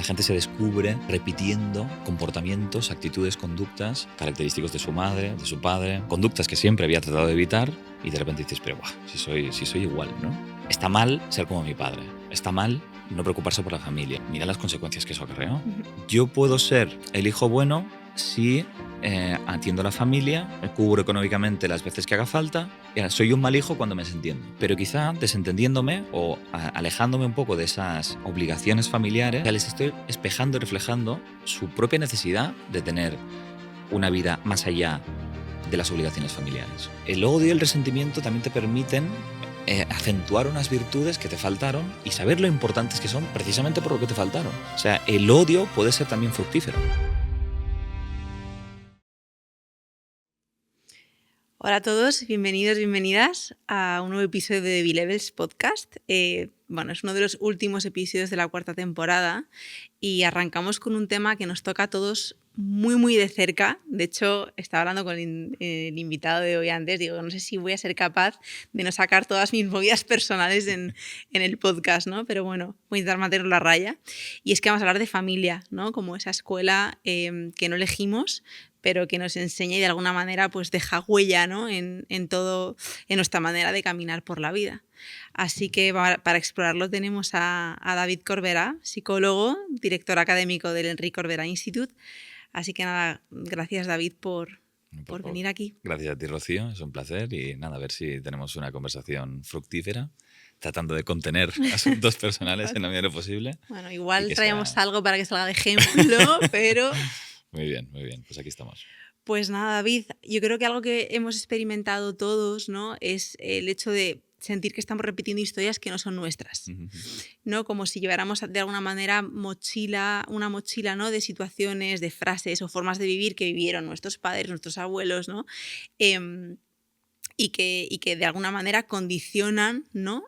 la gente se descubre repitiendo comportamientos, actitudes, conductas característicos de su madre, de su padre, conductas que siempre había tratado de evitar y de repente dices, pero si soy igual, ¿no? Está mal ser como mi padre, está mal no preocuparse por la familia. Mira las consecuencias que eso acarreó. Yo puedo ser el hijo bueno si atiendo a la familia, me cubro económicamente las veces que haga falta. Soy un mal hijo cuando me desentiendo. Pero quizá desentendiéndome o alejándome un poco de esas obligaciones familiares, ya les estoy espejando y reflejando su propia necesidad de tener una vida más allá de las obligaciones familiares. El odio y el resentimiento también te permiten acentuar unas virtudes que te faltaron y saber lo importantes que son precisamente por lo que te faltaron. O sea, el odio puede ser también fructífero. Hola a todos, bienvenidos, bienvenidas a un nuevo episodio de B-Levels Podcast. Es uno de los últimos episodios de la 4ª temporada y arrancamos con un tema que nos toca a todos muy, muy de cerca. De hecho, estaba hablando con el invitado de hoy antes, digo, no sé si voy a ser capaz de no sacar todas mis movidas personales en el podcast, ¿no? Pero bueno, voy a intentar mantener la raya. Y es que vamos a hablar de familia, ¿no? Como esa escuela que no elegimos, pero que nos enseña y de alguna manera pues deja huella, ¿no? en todo, en nuestra manera de caminar por la vida. Así que para explorarlo tenemos a David Corberà, psicólogo, director académico del Enric Corberà Institute. Así que nada, gracias David por venir aquí. Gracias a ti, Rocío, es un placer y nada, a ver si tenemos una conversación fructífera, tratando de contener asuntos personales en la medida de lo posible. Bueno, igual traemos algo para que salga de ejemplo, pero... Muy bien, pues aquí estamos. Pues nada, David, yo creo que algo que hemos experimentado todos, ¿no? Es el hecho de sentir que estamos repitiendo historias que no son nuestras, ¿no? Como si lleváramos de alguna manera una mochila, ¿no? De situaciones, de frases o formas de vivir que vivieron nuestros padres, nuestros abuelos, ¿no? Y que de alguna manera condicionan, ¿no?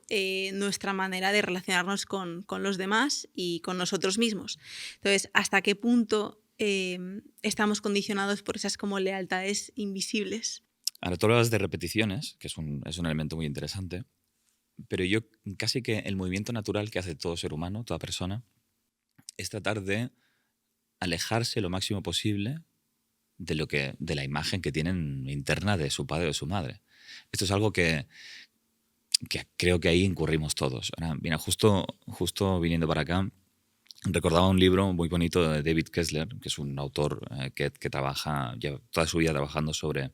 Nuestra manera de relacionarnos con los demás y con nosotros mismos. Entonces, ¿hasta qué punto estamos condicionados por esas como lealtades invisibles? Ahora tú hablas de repeticiones, que es un elemento muy interesante, pero yo casi que el movimiento natural que hace todo ser humano, toda persona, es tratar de alejarse lo máximo posible de la imagen que tienen interna de su padre o de su madre. Esto es algo que creo que ahí incurrimos todos. Ahora, mira, justo viniendo para acá, recordaba un libro muy bonito de David Kessler, que es un autor que trabaja, lleva toda su vida trabajando sobre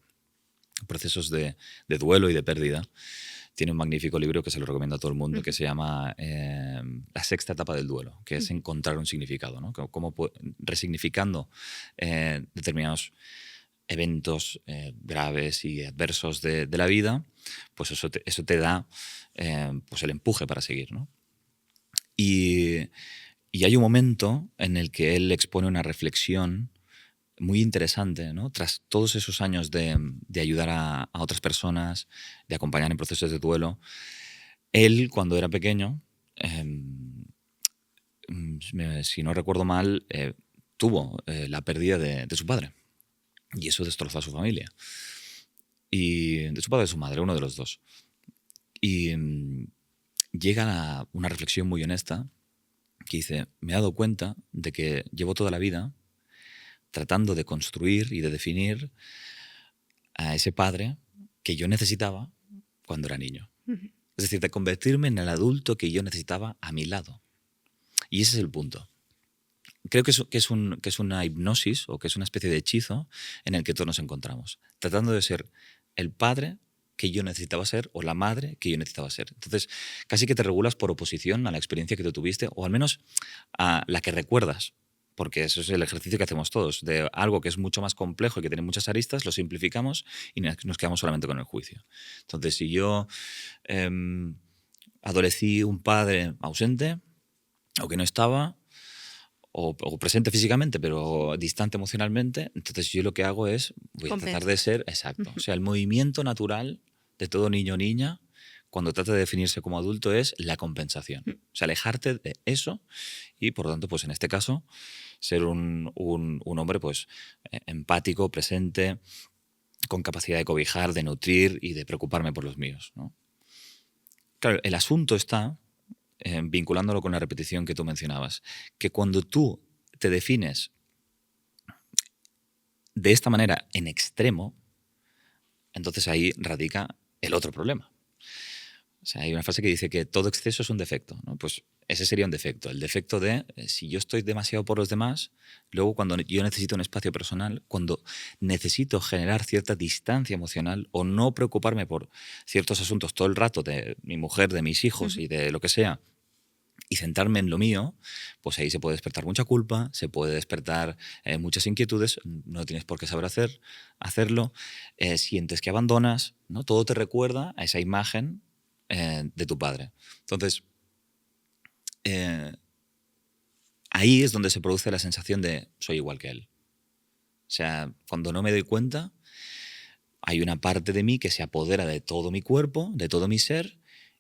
procesos de duelo y de pérdida. Tiene un magnífico libro que se lo recomiendo a todo el mundo, que se llama La 6ª etapa del duelo, que es encontrar un significado, ¿no? Cómo resignificando determinados eventos graves y adversos de la vida, pues eso te da pues el empuje para seguir, ¿no? Y hay un momento en el que él expone una reflexión muy interesante, ¿no? Tras todos esos años de ayudar a otras personas, de acompañar en procesos de duelo, él, cuando era pequeño, si no recuerdo mal, tuvo la pérdida de su padre. Y eso destrozó a su familia. Y de su padre o de su madre, uno de los dos. Y llega a una reflexión muy honesta que dice, me he dado cuenta de que llevo toda la vida tratando de construir y de definir a ese padre que yo necesitaba cuando era niño. Es decir, de convertirme en el adulto que yo necesitaba a mi lado. Y ese es el punto. Creo que es una hipnosis o que es una especie de hechizo en el que todos nos encontramos, tratando de ser el padre que yo necesitaba ser o la madre que yo necesitaba ser. Entonces, casi que te regulas por oposición a la experiencia que tú tuviste o al menos a la que recuerdas. Porque eso es el ejercicio que hacemos todos, de algo que es mucho más complejo y que tiene muchas aristas, lo simplificamos y nos quedamos solamente con el juicio. Entonces, si yo adolecí un padre ausente o que no estaba, o presente físicamente, pero distante emocionalmente, entonces yo lo que hago es, voy a tratar de ser exacto. O sea, el movimiento natural de todo niño o niña cuando trata de definirse como adulto es la compensación. O sea, alejarte de eso y, por lo tanto, pues en este caso, ser un hombre pues empático, presente, con capacidad de cobijar, de nutrir y de preocuparme por los míos, ¿no? Claro, el asunto está vinculándolo con la repetición que tú mencionabas, que cuando tú te defines de esta manera en extremo, entonces ahí radica el otro problema. O sea, hay una frase que dice que todo exceso es un defecto, ¿no? Pues ese sería un defecto. El defecto de si yo estoy demasiado por los demás, luego cuando yo necesito un espacio personal, cuando necesito generar cierta distancia emocional o no preocuparme por ciertos asuntos todo el rato de mi mujer, de mis hijos y de lo que sea, y centrarme en lo mío, pues ahí se puede despertar mucha culpa, se puede despertar muchas inquietudes, no tienes por qué saber hacerlo, sientes que abandonas, ¿no? Todo te recuerda a esa imagen de tu padre. Entonces, ahí es donde se produce la sensación de soy igual que él. O sea, cuando no me doy cuenta, hay una parte de mí que se apodera de todo mi cuerpo, de todo mi ser,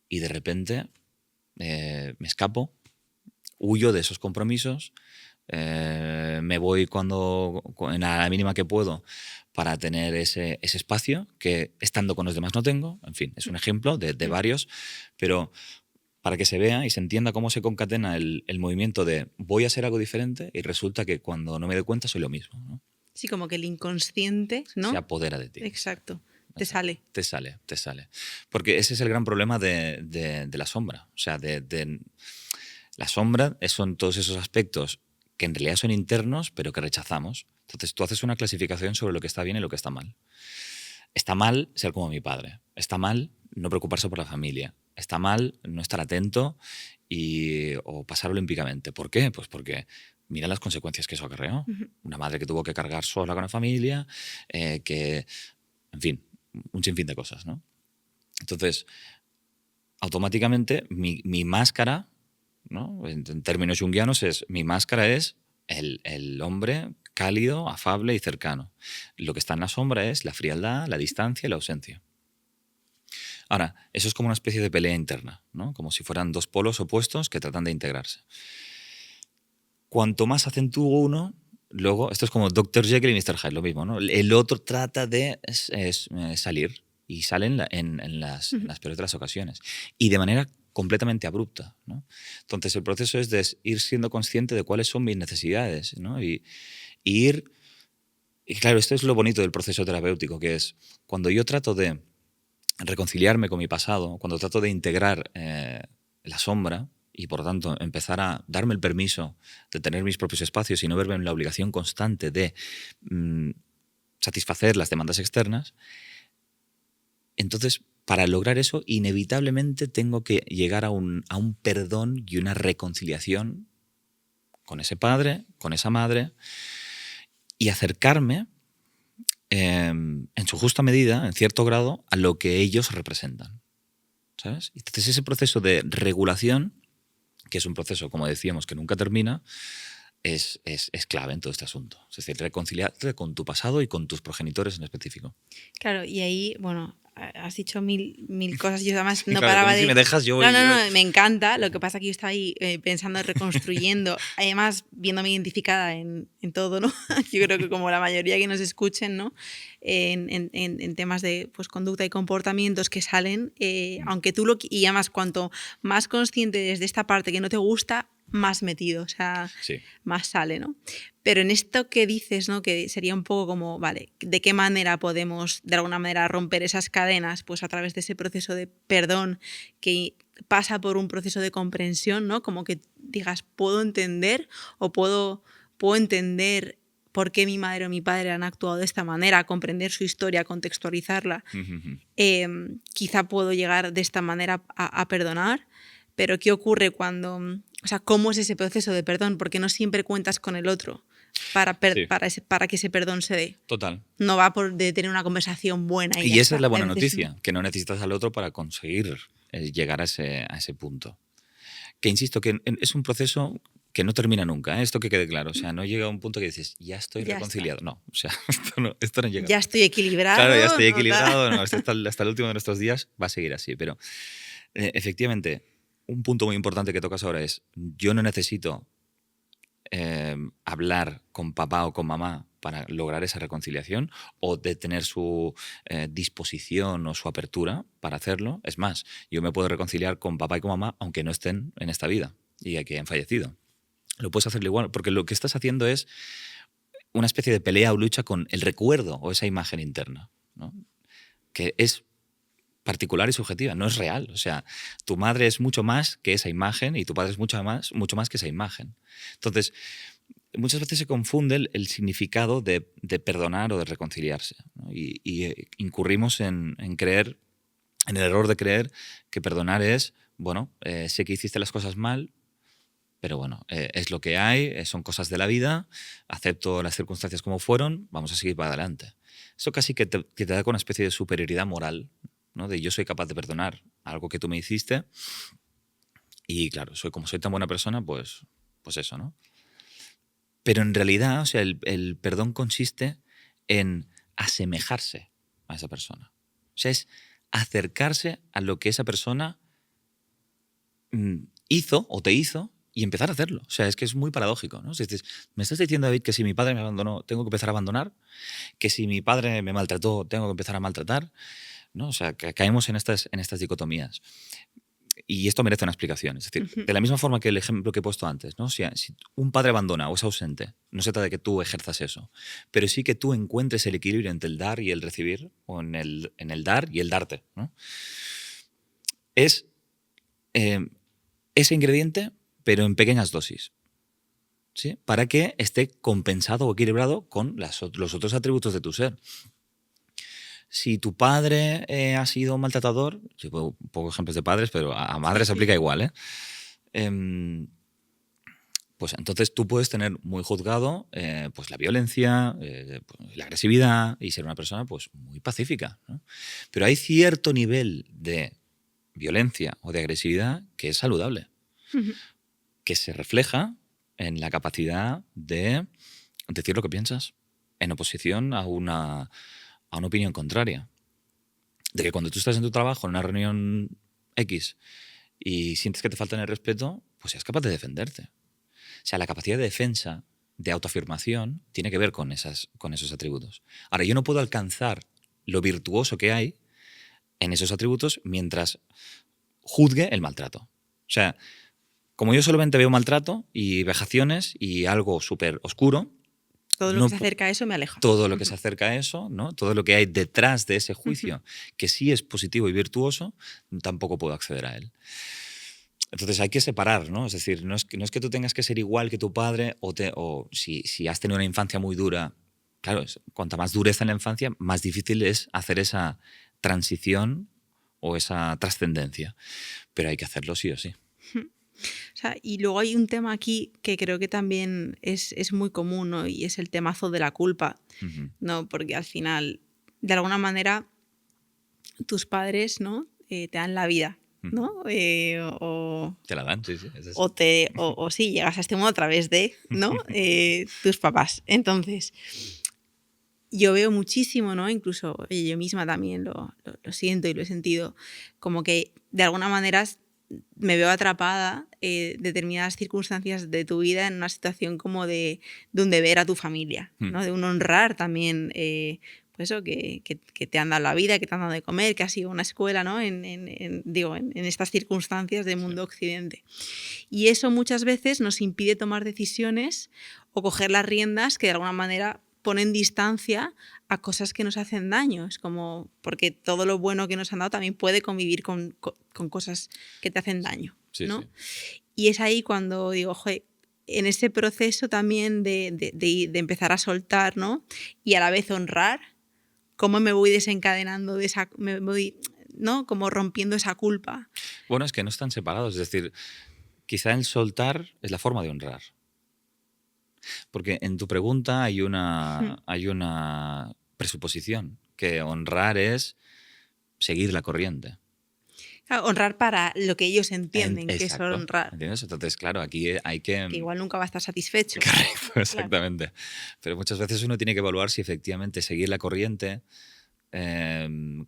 y de repente me escapo, huyo de esos compromisos, me voy en la mínima que puedo para tener ese espacio que estando con los demás no tengo. En fin, es un ejemplo de varios, pero para que se vea y se entienda cómo se concatena el movimiento de voy a hacer algo diferente y resulta que cuando no me doy cuenta soy lo mismo, ¿no? Sí, como que el inconsciente, ¿no? Se apodera de ti. Exacto. Te sale. Te sale. Porque ese es el gran problema de la sombra. O sea, la sombra son todos esos aspectos que en realidad son internos, pero que rechazamos. Entonces tú haces una clasificación sobre lo que está bien y lo que está mal. Está mal ser como mi padre. Está mal no preocuparse por la familia. Está mal no estar atento o pasar olímpicamente. ¿Por qué? Pues porque mira las consecuencias que eso acarreó. Una madre que tuvo que cargar sola con la familia, en fin, un sinfín de cosas, ¿no? Entonces, automáticamente mi máscara, ¿no? En términos junguianos, mi máscara es el hombre cálido, afable y cercano. Lo que está en la sombra es la frialdad, la distancia y la ausencia. Ahora, eso es como una especie de pelea interna, ¿no? Como si fueran dos polos opuestos que tratan de integrarse. Cuanto más acentúo uno, luego, esto es como Dr. Jekyll y Mr. Hyde, lo mismo, ¿no? El otro trata de salir y sale en las peores de las ocasiones. Y de manera completamente abrupta, ¿no? Entonces, el proceso es de ir siendo consciente de cuáles son mis necesidades, ¿no? Y claro, esto es lo bonito del proceso terapéutico, que es cuando yo trato de reconciliarme con mi pasado, cuando trato de integrar la sombra y, por tanto, empezar a darme el permiso de tener mis propios espacios y no verme en la obligación constante de satisfacer las demandas externas, entonces, para lograr eso, inevitablemente tengo que llegar a un perdón y una reconciliación con ese padre, con esa madre, y acercarme en su justa medida, en cierto grado, a lo que ellos representan, ¿sabes? Entonces ese proceso de regulación, que es un proceso, como decíamos, que nunca termina, es clave en todo este asunto. Es decir, reconciliarte con tu pasado y con tus progenitores en específico. Claro, y ahí, bueno, has dicho mil cosas. Yo además no claro, paraba de... Si me dejas, yo voy... No, me encanta. Lo que pasa es que yo estaba ahí pensando, reconstruyendo, además viéndome identificada en todo, ¿no? Yo creo que como la mayoría que nos escuchen, ¿no? En temas de pues, conducta y comportamientos que salen, aunque tú y además cuanto más consciente desde esta parte que no te gusta, más metido, o sea, sí, más sale, ¿no? Pero en esto que dices, ¿no? Que sería un poco como, vale, ¿de qué manera podemos de alguna manera romper esas cadenas? Pues a través de ese proceso de perdón que pasa por un proceso de comprensión, ¿no? Como que digas, puedo entender o puedo entender por qué mi madre o mi padre han actuado de esta manera, comprender su historia, contextualizarla. Quizá puedo llegar de esta manera a perdonar, pero ¿qué ocurre cuando... O sea, ¿cómo es ese proceso de perdón? Porque no siempre cuentas con el otro para que ese perdón se dé. Total. No va por de tener una conversación buena. Y esa es la buena noticia, que no necesitas al otro para conseguir llegar a ese punto. Que insisto, que es un proceso que no termina nunca, ¿eh? Esto que quede claro. O sea, no llega a un punto que dices, ya estoy reconciliado. Está. No, o sea, esto no llega. Ya estoy equilibrado. Claro, ya estoy equilibrado. No, hasta el último de nuestros días va a seguir así. Pero efectivamente, un punto muy importante que tocas ahora es, yo no necesito hablar con papá o con mamá para lograr esa reconciliación o de tener su disposición o su apertura para hacerlo. Es más, yo me puedo reconciliar con papá y con mamá aunque no estén en esta vida y que hayan fallecido. Lo puedes hacer igual, porque lo que estás haciendo es una especie de pelea o lucha con el recuerdo o esa imagen interna, ¿no? Que es particular y subjetiva, no es real. O sea, tu madre es mucho más que esa imagen y tu padre es mucho más que esa imagen. Entonces, muchas veces se confunde el significado de perdonar o de reconciliarse, ¿no? Y incurrimos en creer, en el error de creer que perdonar es, bueno, sé que hiciste las cosas mal, pero bueno, es lo que hay, son cosas de la vida, acepto las circunstancias como fueron, vamos a seguir para adelante. Eso casi que te da con una especie de superioridad moral, ¿no? De yo soy capaz de perdonar algo que tú me hiciste y claro, como soy tan buena persona, pues eso, ¿no? Pero en realidad, o sea, el perdón consiste en asemejarse a esa persona. O sea, es acercarse a lo que esa persona hizo o te hizo y empezar a hacerlo. O sea, es que es muy paradójico, ¿no? Si dices, me estás diciendo, David, que si mi padre me abandonó, tengo que empezar a abandonar, que si mi padre me maltrató, tengo que empezar a maltratar, ¿no? O sea, que caemos en estas dicotomías. Y esto merece una explicación. Es decir, de la misma forma que el ejemplo que he puesto antes, ¿no? O sea, si un padre abandona o es ausente, no se trata de que tú ejerzas eso, pero sí que tú encuentres el equilibrio entre el dar y el recibir, o en el dar y el darte, ¿no? Es ese ingrediente, pero en pequeñas dosis, ¿sí? Para que esté compensado o equilibrado con los otros atributos de tu ser. Si tu padre ha sido maltratador, yo pongo pocos ejemplos de padres, pero a madres se aplica igual, pues entonces tú puedes tener muy juzgado pues la violencia, pues la agresividad y ser una persona pues muy pacífica, ¿no? Pero hay cierto nivel de violencia o de agresividad que es saludable, que se refleja en la capacidad de decir lo que piensas en oposición a una opinión contraria. De que cuando tú estás en tu trabajo, en una reunión X, y sientes que te faltan el respeto, pues seas capaz de defenderte. O sea, la capacidad de defensa, de autoafirmación, tiene que ver con esos atributos. Ahora, yo no puedo alcanzar lo virtuoso que hay en esos atributos mientras juzgue el maltrato. O sea, como yo solamente veo maltrato y vejaciones y algo súper oscuro, todo lo que se acerca a eso me aleja. Todo lo que se acerca a eso, ¿no? Todo lo que hay detrás de ese juicio, que sí es positivo y virtuoso, tampoco puedo acceder a él. Entonces hay que separar, ¿no? Es decir, no es que tú tengas que ser igual que tu padre o si has tenido una infancia muy dura. Claro, cuanta más dureza en la infancia, más difícil es hacer esa transición o esa trascendencia. Pero hay que hacerlo sí o sí. O sea, y luego hay un tema aquí que creo que también es muy común, ¿no? Y es el temazo de la culpa, ¿no? Porque al final, de alguna manera, tus padres, ¿no? Te dan la vida, ¿no? O te la dan, sí, sí. Es o sí, llegas a este mundo a través de, ¿no? Tus papás. Entonces, yo veo muchísimo, ¿no? Incluso yo misma también lo siento y lo he sentido, como que de alguna manera me veo atrapada en determinadas circunstancias de tu vida en una situación como de un deber a tu familia, ¿no? De un honrar también, pues eso, que te han dado la vida, que te han dado de comer, que has sido una escuela, ¿no? En estas circunstancias del mundo occidente. Y eso muchas veces nos impide tomar decisiones o coger las riendas que de alguna manera ponen distancia a cosas que nos hacen daño. Es como, porque todo lo bueno que nos han dado también puede convivir con cosas que te hacen daño, ¿no? Sí. Y es ahí cuando digo, joder, en ese proceso también de empezar a soltar, ¿no? Y a la vez honrar, cómo me voy desencadenando de esa... me voy, ¿no? Como rompiendo esa culpa. Bueno, es que no están separados. Es decir, quizá el soltar es la forma de honrar. Porque en tu pregunta hay una presuposición, que honrar es seguir la corriente. Claro, honrar para lo que ellos entienden que es honrar. ¿Entiendes? Entonces, claro, aquí hay que igual nunca va a estar satisfecho. Correcto, exactamente. Claro. Pero muchas veces uno tiene que evaluar si efectivamente seguir la corriente,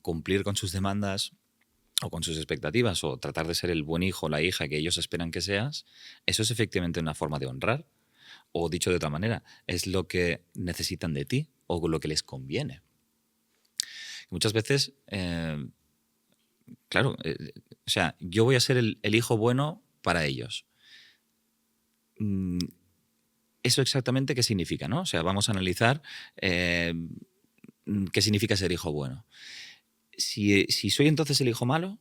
cumplir con sus demandas o con sus expectativas o tratar de ser el buen hijo o la hija que ellos esperan que seas, eso es efectivamente una forma de honrar. O dicho de otra manera, es lo que necesitan de ti o lo que les conviene. Muchas veces, claro, o sea, yo voy a ser el hijo bueno para ellos. ¿Eso exactamente qué significa, no? O sea, vamos a analizar qué significa ser hijo bueno. Si soy entonces el hijo malo,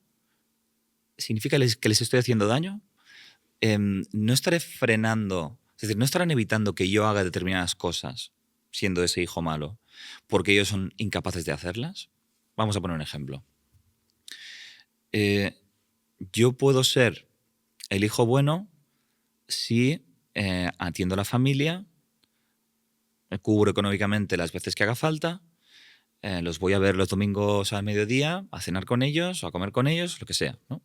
¿significa que les estoy haciendo daño? No estaré frenando, es decir, no estarán evitando que yo haga determinadas cosas siendo ese hijo malo porque ellos son incapaces de hacerlas. Vamos a poner un ejemplo. Yo puedo ser el hijo bueno si atiendo a la familia, cubro económicamente las veces que haga falta, los voy a ver los domingos al mediodía, a cenar con ellos o a comer con ellos, lo que sea, ¿no?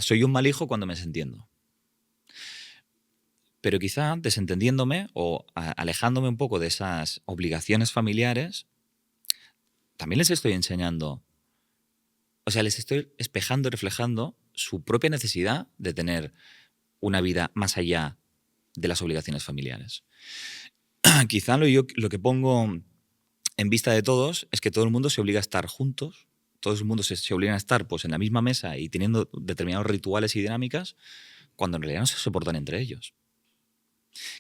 Soy un mal hijo cuando me desentiendo. Pero quizá desentendiéndome o alejándome un poco de esas obligaciones familiares, también les estoy enseñando, o sea, les estoy espejando y reflejando su propia necesidad de tener una vida más allá de las obligaciones familiares. Quizá lo que pongo en vista de todos es que todo el mundo se obliga a estar juntos, todo el mundo se obliga a estar pues, en la misma mesa y teniendo determinados rituales y dinámicas, cuando en realidad no se soportan entre ellos.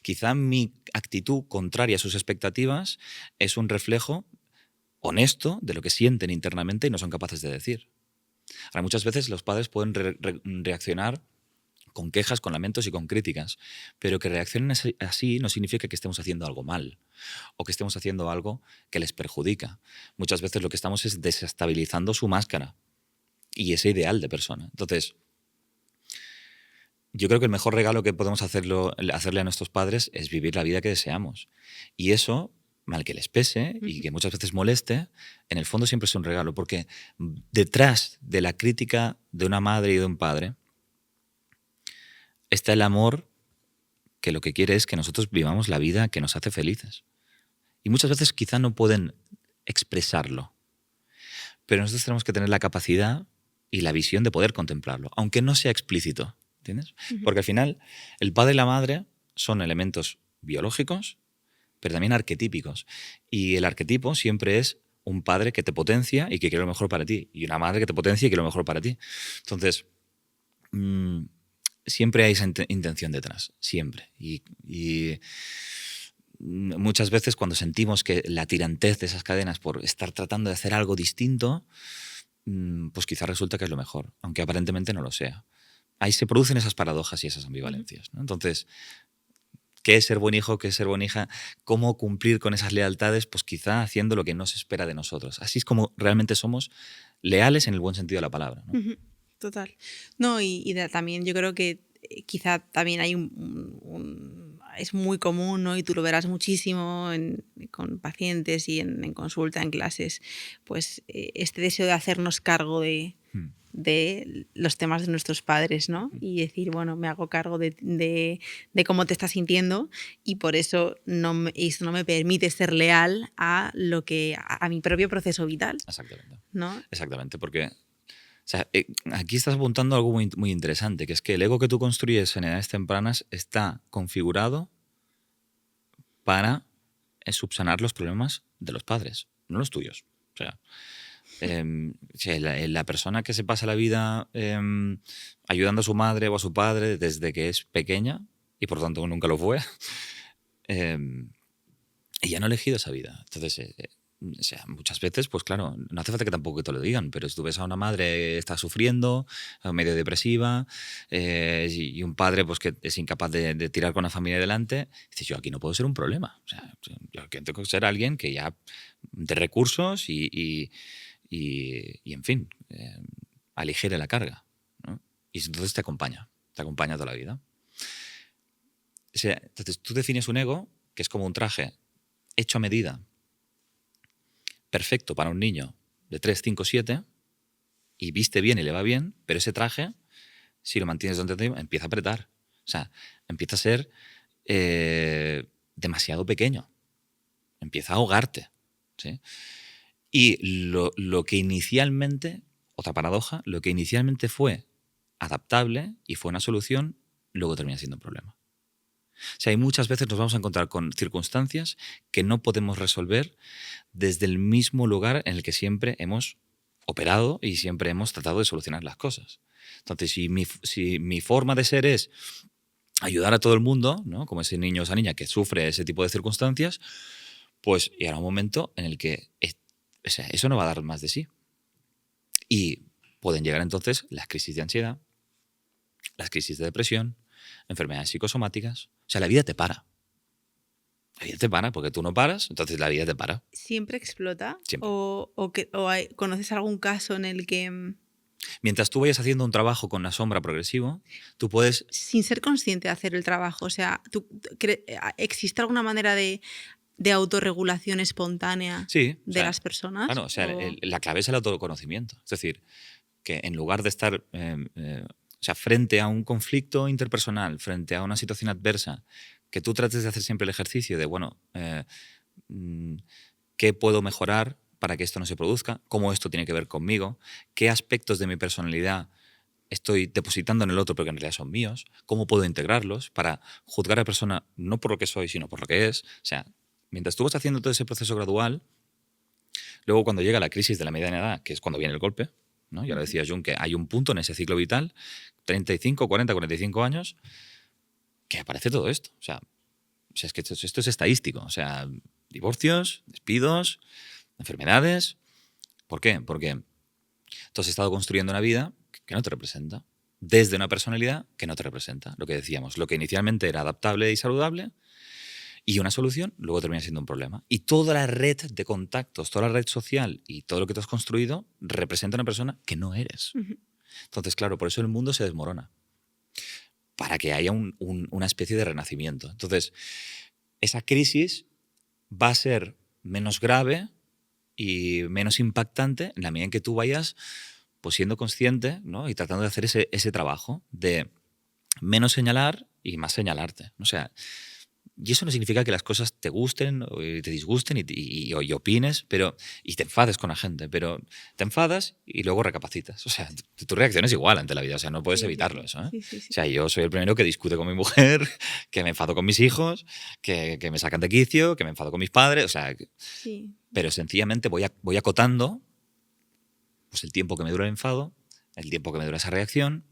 Quizá mi actitud contraria a sus expectativas es un reflejo honesto de lo que sienten internamente y no son capaces de decir. Ahora, muchas veces los padres pueden reaccionar con quejas, con lamentos y con críticas, pero que reaccionen así no significa que estemos haciendo algo mal o que estemos haciendo algo que les perjudica. Muchas veces lo que estamos es desestabilizando su máscara y ese ideal de persona. Entonces, yo creo que el mejor regalo que podemos hacerle a nuestros padres es vivir la vida que deseamos. Y eso, mal que les pese y que muchas veces moleste, en el fondo siempre es un regalo, porque detrás de la crítica de una madre y de un padre está el amor que lo que quiere es que nosotros vivamos la vida que nos hace felices. Y muchas veces quizá no pueden expresarlo, pero nosotros tenemos que tener la capacidad y la visión de poder contemplarlo, aunque no sea explícito. ¿Entiendes? Porque al final el padre y la madre son elementos biológicos, pero también arquetípicos. Y el arquetipo siempre es un padre que te potencia y que quiere lo mejor para ti, y una madre que te potencia y quiere lo mejor para ti. Entonces, siempre hay esa intención detrás, siempre. Y muchas veces cuando sentimos que la tirantez de esas cadenas por estar tratando de hacer algo distinto, pues quizás resulta que es lo mejor, aunque aparentemente no lo sea. Ahí se producen esas paradojas y esas ambivalencias, ¿no? Entonces, ¿qué es ser buen hijo? ¿Qué es ser buena hija? ¿Cómo cumplir con esas lealtades? Pues quizá haciendo lo que no se espera de nosotros. Así es como realmente somos leales en el buen sentido de la palabra, ¿no? Total. No, también yo creo que quizá también hay es muy común, ¿no? Y tú lo verás muchísimo con pacientes y en consulta, en clases, pues este deseo de hacernos cargo de los temas de nuestros padres, ¿no? Y decir, bueno, me hago cargo de cómo te estás sintiendo y por eso esto no me permite ser leal a mi propio proceso vital. Exactamente. ¿No? Exactamente, porque o sea, aquí estás apuntando algo muy, muy interesante, que es que el ego que tú construyes en edades tempranas está configurado para subsanar los problemas de los padres, no los tuyos. O sea, la persona que se pasa la vida ayudando a su madre o a su padre desde que es pequeña, y por tanto nunca lo fue, ella no ha elegido esa vida. Entonces, o sea, muchas veces, pues claro, no hace falta que tampoco te lo digan, pero si tú ves a una madre que está sufriendo, medio depresiva, y un padre pues que es incapaz de tirar con la familia adelante, dices, yo aquí no puedo ser un problema. O sea, yo aquí tengo que ser alguien que ya de recursos y en fin, aligere la carga, ¿no? Y entonces te acompaña toda la vida. O sea, entonces tú defines un ego que es como un traje hecho a medida, perfecto para un niño de 3, 5, 7, y viste bien y le va bien, pero ese traje, si lo mantienes durante tiempo, empieza a apretar. O sea, empieza a ser demasiado pequeño. Empieza a ahogarte, ¿sí? Y lo que inicialmente, otra paradoja, lo que inicialmente fue adaptable y fue una solución, luego termina siendo un problema. O sea, y muchas veces nos vamos a encontrar con circunstancias que no podemos resolver desde el mismo lugar en el que siempre hemos operado y siempre hemos tratado de solucionar las cosas. Entonces, si mi forma de ser es ayudar a todo el mundo, ¿no? Como ese niño o esa niña que sufre ese tipo de circunstancias, pues llegará un momento en el que o sea, eso no va a dar más de sí. Y pueden llegar entonces las crisis de ansiedad, las crisis de depresión, enfermedades psicosomáticas. O sea, la vida te para. La vida te para porque tú no paras, entonces la vida te para. ¿Siempre explota? Siempre. ¿Conoces algún caso en el que, Mientras tú vayas haciendo un trabajo con la sombra progresivo, tú puedes... sin ser consciente de hacer el trabajo, o sea, ¿existe alguna manera de autorregulación espontánea Sí, o de sea, las personas? claro, o sea, la clave es el autoconocimiento. Es decir, que en lugar de estar o sea, frente a un conflicto interpersonal, frente a una situación adversa, que tú trates de hacer siempre el ejercicio de, bueno, ¿qué puedo mejorar para que esto no se produzca? ¿Cómo esto tiene que ver conmigo? ¿Qué aspectos de mi personalidad estoy depositando en el otro pero que en realidad son míos? ¿Cómo puedo integrarlos para juzgar a la persona no por lo que soy, sino por lo que es? O sea, mientras tú vas haciendo todo ese proceso gradual, luego cuando llega la crisis de la mediana edad, que es cuando viene el golpe, ¿no? Ya lo decía Jung, que hay un punto en ese ciclo vital, 35, 40, 45 años, que aparece todo esto. O sea es que esto es estadístico. O sea, divorcios, despidos, enfermedades. ¿Por qué? Porque tú has estado construyendo una vida que no te representa, desde una personalidad que no te representa. Lo que decíamos, lo que inicialmente era adaptable y saludable, y una solución, luego termina siendo un problema. Y toda la red de contactos, toda la red social y todo lo que tú has construido representa a una persona que no eres. Ujú. Entonces, claro, por eso el mundo se desmorona. Para que haya una especie de renacimiento. Entonces, esa crisis va a ser menos grave y menos impactante en la medida en que tú vayas pues, siendo consciente, ¿no? Y tratando de hacer ese trabajo de menos señalar y más señalarte. O sea, y eso no significa que las cosas te gusten o te disgusten y opines y te enfades con la gente, pero te enfadas y luego recapacitas. O sea, tu reacción es igual ante la vida, o sea, no puedes Sí, sí, evitarlo sí. eso. ¿Eh? Sí, sí, O sí. sea, yo soy el primero que discute con mi mujer, que me enfado con mis hijos, que me sacan de quicio, que me enfado con mis padres, o sea, Sí. pero sencillamente voy acotando pues, el tiempo que me dura el enfado, el tiempo que me dura esa reacción.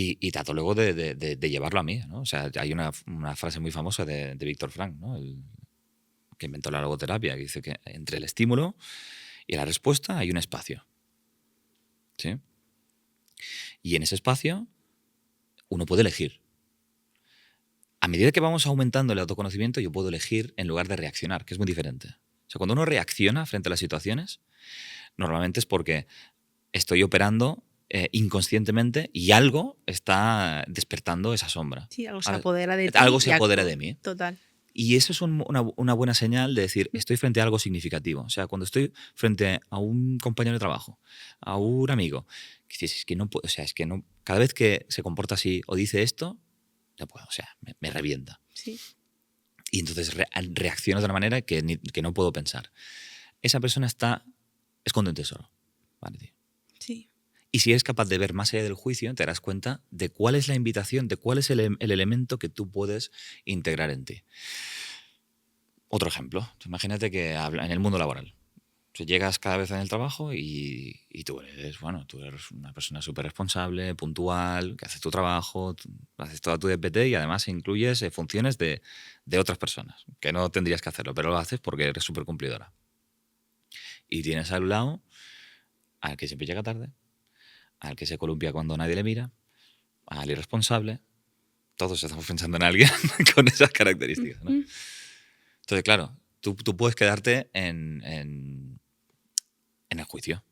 Y trato luego de llevarlo a mí, ¿no? O sea, hay una frase muy famosa de Víctor Frank, ¿no? Que inventó la logoterapia, que dice que entre el estímulo y la respuesta hay un espacio. ¿Sí? Y en ese espacio uno puede elegir. A medida que vamos aumentando el autoconocimiento, yo puedo elegir en lugar de reaccionar, que es muy diferente. O sea, cuando uno reacciona frente a las situaciones, normalmente es porque estoy operando inconscientemente y algo está despertando esa sombra. Sí, algo se apodera de ti Algo se y apodera actúa. de mí. Total. Y eso es una buena señal de decir, estoy frente a algo significativo. O sea, cuando estoy frente a un compañero de trabajo, a un amigo, que dices, es que no puedo, o sea, es que no, cada vez que se comporta así o dice esto, no puedo, o sea, me revienta. Sí. Y entonces reacciono de una manera que no puedo pensar. Esa persona esconde un tesoro. ¿Vale, tío? Sí. Y si eres capaz de ver más allá del juicio, te darás cuenta de cuál es la invitación, de cuál es el elemento que tú puedes integrar en ti. Otro ejemplo. Imagínate que en el mundo laboral. Llegas cada vez en el trabajo y tú eres una persona súper responsable, puntual, que haces tu trabajo, haces toda tu DPT y además incluyes funciones de otras personas, que no tendrías que hacerlo, pero lo haces porque eres súper cumplidora. Y tienes al lado al que siempre llega tarde, al que se columpia cuando nadie le mira, al irresponsable. Todos estamos pensando en alguien con esas características, ¿no? Entonces, claro, tú puedes quedarte en el juicio,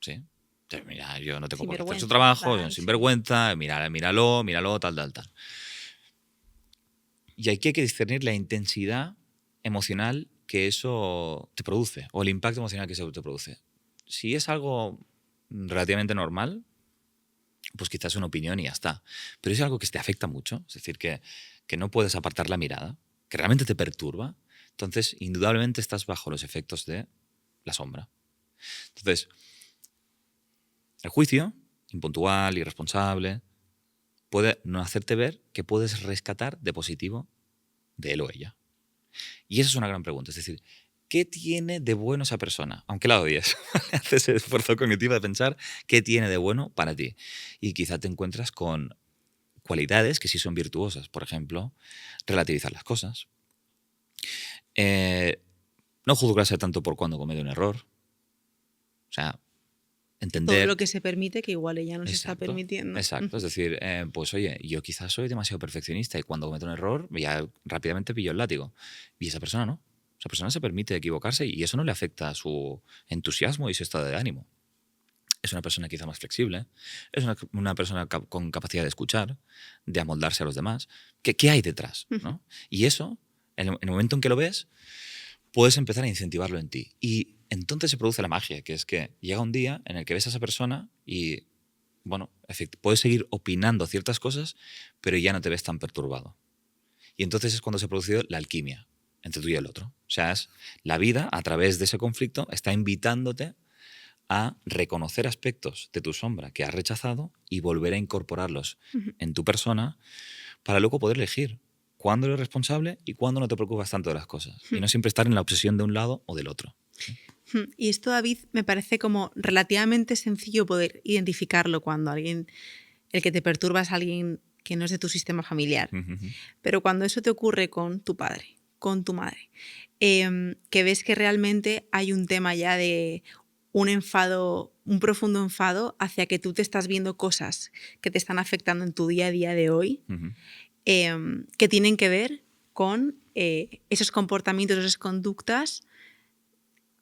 ¿sí? Entonces, mira, yo no tengo por qué hacer su trabajo, yo sinvergüenza, míralo, tal. Y aquí hay que discernir la intensidad emocional que eso te produce, o el impacto emocional que eso te produce. Si es algo relativamente normal, pues quizás una opinión y ya está. Pero es algo que te afecta mucho, es decir, que no puedes apartar la mirada, que realmente te perturba, entonces indudablemente estás bajo los efectos de la sombra. Entonces, el juicio, impuntual, irresponsable, puede no hacerte ver qué puedes rescatar de positivo de él o ella. Y esa es una gran pregunta. Es decir, ¿qué tiene de bueno esa persona? Aunque la odies. Haces el esfuerzo cognitivo de pensar qué tiene de bueno para ti. Y quizá te encuentras con cualidades que sí son virtuosas. Por ejemplo, relativizar las cosas. No juzgarse tanto por cuando comete un error. O sea, entender... Todo lo que se permite que igual ella no se está Exacto, permitiendo. exacto. Es decir, pues oye, yo quizás soy demasiado perfeccionista y cuando cometo un error ya rápidamente pillo el látigo. Y esa persona no. Esa persona se permite equivocarse y eso no le afecta a su entusiasmo y su estado de ánimo. Es una persona quizá más flexible, es una persona con capacidad de escuchar, de amoldarse a los demás. ¿Qué hay detrás? ¿No? Y eso, en el momento en que lo ves, puedes empezar a incentivarlo en ti. Y entonces se produce la magia, que es que llega un día en el que ves a esa persona y, bueno, puedes seguir opinando ciertas cosas, pero ya no te ves tan perturbado. Y entonces es cuando se ha producido la alquimia entre tú y el otro. O sea, la vida, a través de ese conflicto, está invitándote a reconocer aspectos de tu sombra que has rechazado y volver a incorporarlos en tu persona para luego poder elegir cuándo eres responsable y cuándo no te preocupas tanto de las cosas. Y no siempre estar en la obsesión de un lado o del otro. Y esto, David, me parece como relativamente sencillo poder identificarlo cuando el que te perturba es alguien que no es de tu sistema familiar. Pero cuando eso te ocurre con tu padre, con tu madre, que ves que realmente hay un tema ya de un enfado, un profundo enfado hacia que tú te estás viendo cosas que te están afectando en tu día a día de hoy, que tienen que ver con esos comportamientos, esas conductas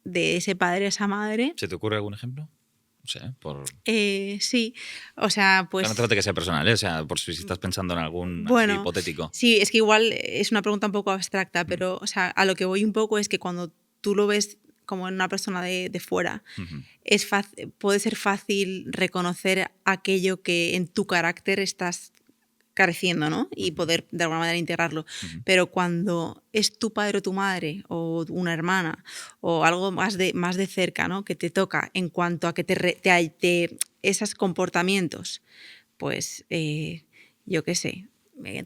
de ese padre, esa madre. ¿Se te ocurre algún ejemplo? O sea, Sí, o sea, pues... no trate que sea personal, o sea, por si estás pensando en algún así hipotético. Sí, es que igual es una pregunta un poco abstracta, pero o sea, a lo que voy un poco es que cuando tú lo ves como en una persona de fuera, puede ser fácil reconocer aquello que en tu carácter estás careciendo, ¿no? Y poder de alguna manera integrarlo. Pero cuando es tu padre o tu madre o una hermana o algo más de cerca, ¿no? Que te toca en cuanto a que esos comportamientos, pues yo qué sé,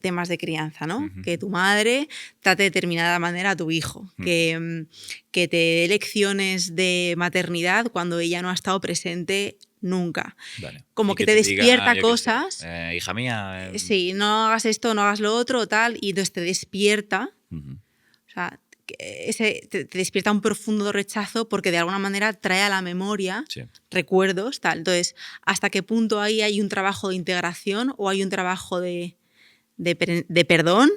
temas de crianza, ¿no? Que tu madre trate de determinada manera a tu hijo, que te dé lecciones de maternidad cuando ella no ha estado presente nunca. Vale. Como que te despierta diga, cosas. Hija mía. Sí, no hagas esto, no hagas lo otro, tal, y entonces te despierta. O sea, te despierta un profundo rechazo porque de alguna manera trae a la memoria recuerdos, tal. Entonces, ¿hasta qué punto ahí hay un trabajo de integración o hay un trabajo de perdón?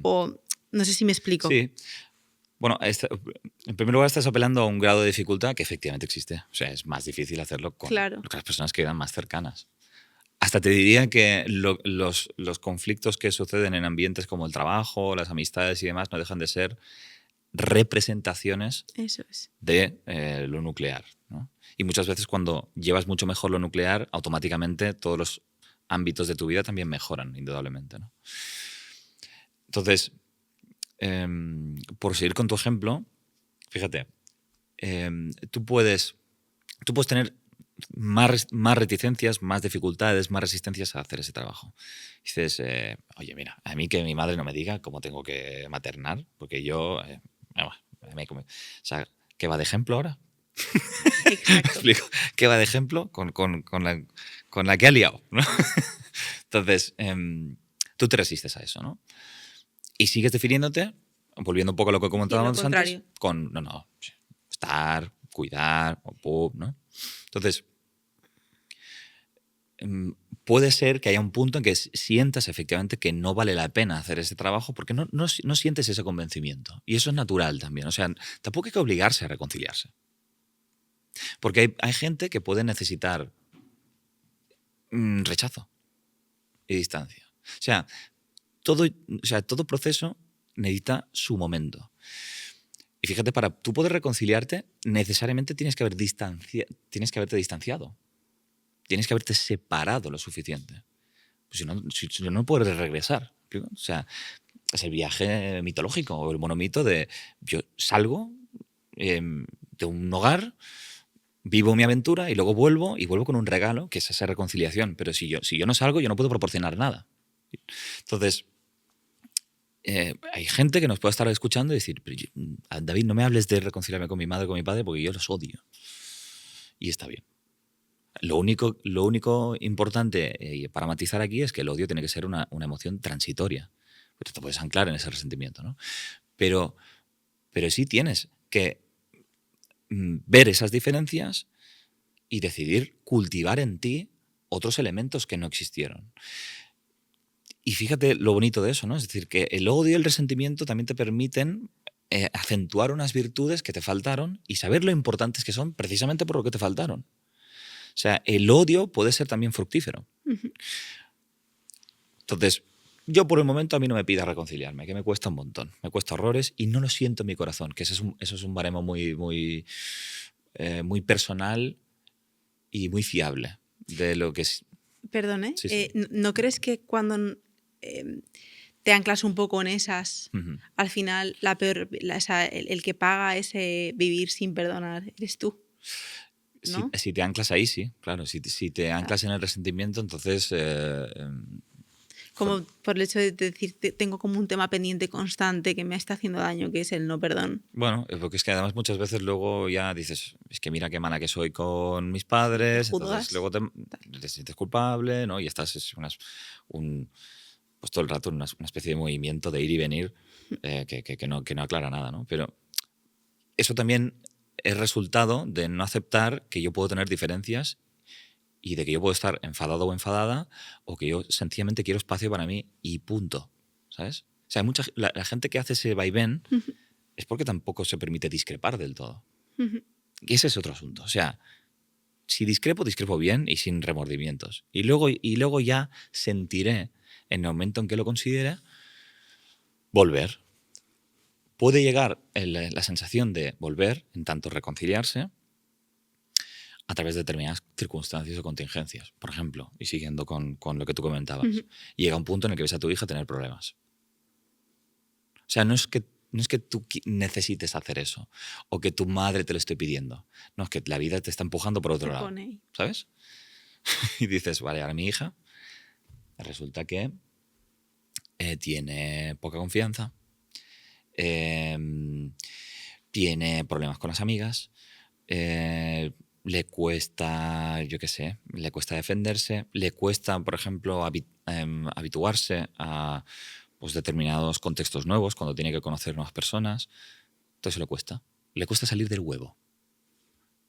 O no sé si me explico. Sí. Bueno, en primer lugar estás apelando a un grado de dificultad que efectivamente existe. O sea, es más difícil hacerlo con las personas que quedan más cercanas. Hasta te diría que los conflictos que suceden en ambientes como el trabajo, las amistades y demás no dejan de ser representaciones de lo nuclear, ¿no? Y muchas veces cuando llevas mucho mejor lo nuclear, automáticamente todos los ámbitos de tu vida también mejoran, indudablemente, ¿no? Entonces, por seguir con tu ejemplo, fíjate, tú puedes tener más reticencias, más dificultades, más resistencias a hacer ese trabajo. Dices, oye, mira, a mí que mi madre no me diga cómo tengo que maternar, porque yo... o sea, ¿qué va de ejemplo ahora? Exacto. ¿Explico? ¿Qué va de ejemplo con la que ha liado, ¿no? Entonces, tú te resistes a eso, ¿no? Y sigues definiéndote, volviendo un poco a lo que comentábamos antes, con, estar, cuidar, ¿no? Entonces, puede ser que haya un punto en que sientas efectivamente que no vale la pena hacer ese trabajo porque no sientes ese convencimiento. Y eso es natural también. O sea, tampoco hay que obligarse a reconciliarse. Porque hay gente que puede necesitar rechazo y distancia. O sea, todo proceso necesita su momento. Y fíjate, para tú poder reconciliarte, necesariamente tienes que haberte distanciado. Tienes que haberte separado lo suficiente. Pues si no puedes regresar. O sea, es el viaje mitológico o el monomito de yo salgo de un hogar, vivo mi aventura y luego vuelvo con un regalo, que es esa reconciliación. Pero si yo no salgo, yo no puedo proporcionar nada. Entonces, hay gente que nos puede estar escuchando y decir, pero David, no me hables de reconciliarme con mi madre o con mi padre porque yo los odio. Y está bien. Lo único importante para matizar aquí es que el odio tiene que ser una emoción transitoria. Porque te puedes anclar en ese resentimiento, ¿no? Pero sí tienes que ver esas diferencias y decidir cultivar en ti otros elementos que no existieron. Y fíjate lo bonito de eso, ¿no? Es decir, que el odio y el resentimiento también te permiten acentuar unas virtudes que te faltaron y saber lo importantes que son precisamente por lo que te faltaron. O sea, el odio puede ser también fructífero. Ujú. Entonces, yo por el momento a mí no me pida reconciliarme, que me cuesta un montón. Me cuesta horrores y no lo siento en mi corazón, que eso es un baremo muy personal y muy fiable de lo que es. Perdón, ¿eh? Sí. ¿No crees que cuando te anclas un poco en esas, Uh-huh. al final el que paga ese vivir sin perdonar eres tú? ¿No? Si te anclas ahí, sí, claro. Si te anclas en el resentimiento, entonces... Como por el hecho de decir, tengo como un tema pendiente constante que me está haciendo daño, que es el no perdón. Bueno, porque es que además muchas veces luego ya dices, es que mira qué mala que soy con mis padres, entonces luego te sientes culpable, ¿no? Y estás pues todo el rato en una especie de movimiento de ir y venir que no aclara nada, ¿no? Pero eso también es resultado de no aceptar que yo puedo tener diferencias y de que yo puedo estar enfadado o enfadada o que yo sencillamente quiero espacio para mí y punto, ¿sabes? O sea, la gente que hace ese vaivén es porque tampoco se permite discrepar del todo. Y ese es otro asunto. O sea, si discrepo bien y sin remordimientos. Y luego ya sentiré, en el momento en que lo considere, volver. Puede llegar la sensación de volver, en tanto reconciliarse, a través de determinadas circunstancias o contingencias. Por ejemplo, y siguiendo con lo que tú comentabas, llega un punto en el que ves a tu hija tener problemas. O sea, no es que tú necesites hacer eso o que tu madre te lo esté pidiendo. No, es que la vida te está empujando por otro lado. ¿Sabes? Y dices, vale, ahora mi hija resulta que tiene poca confianza, tiene problemas con las amigas, le cuesta, yo qué sé, le cuesta defenderse, le cuesta, por ejemplo, habituarse a pues, determinados contextos nuevos, cuando tiene que conocer nuevas personas. Entonces le cuesta salir del huevo.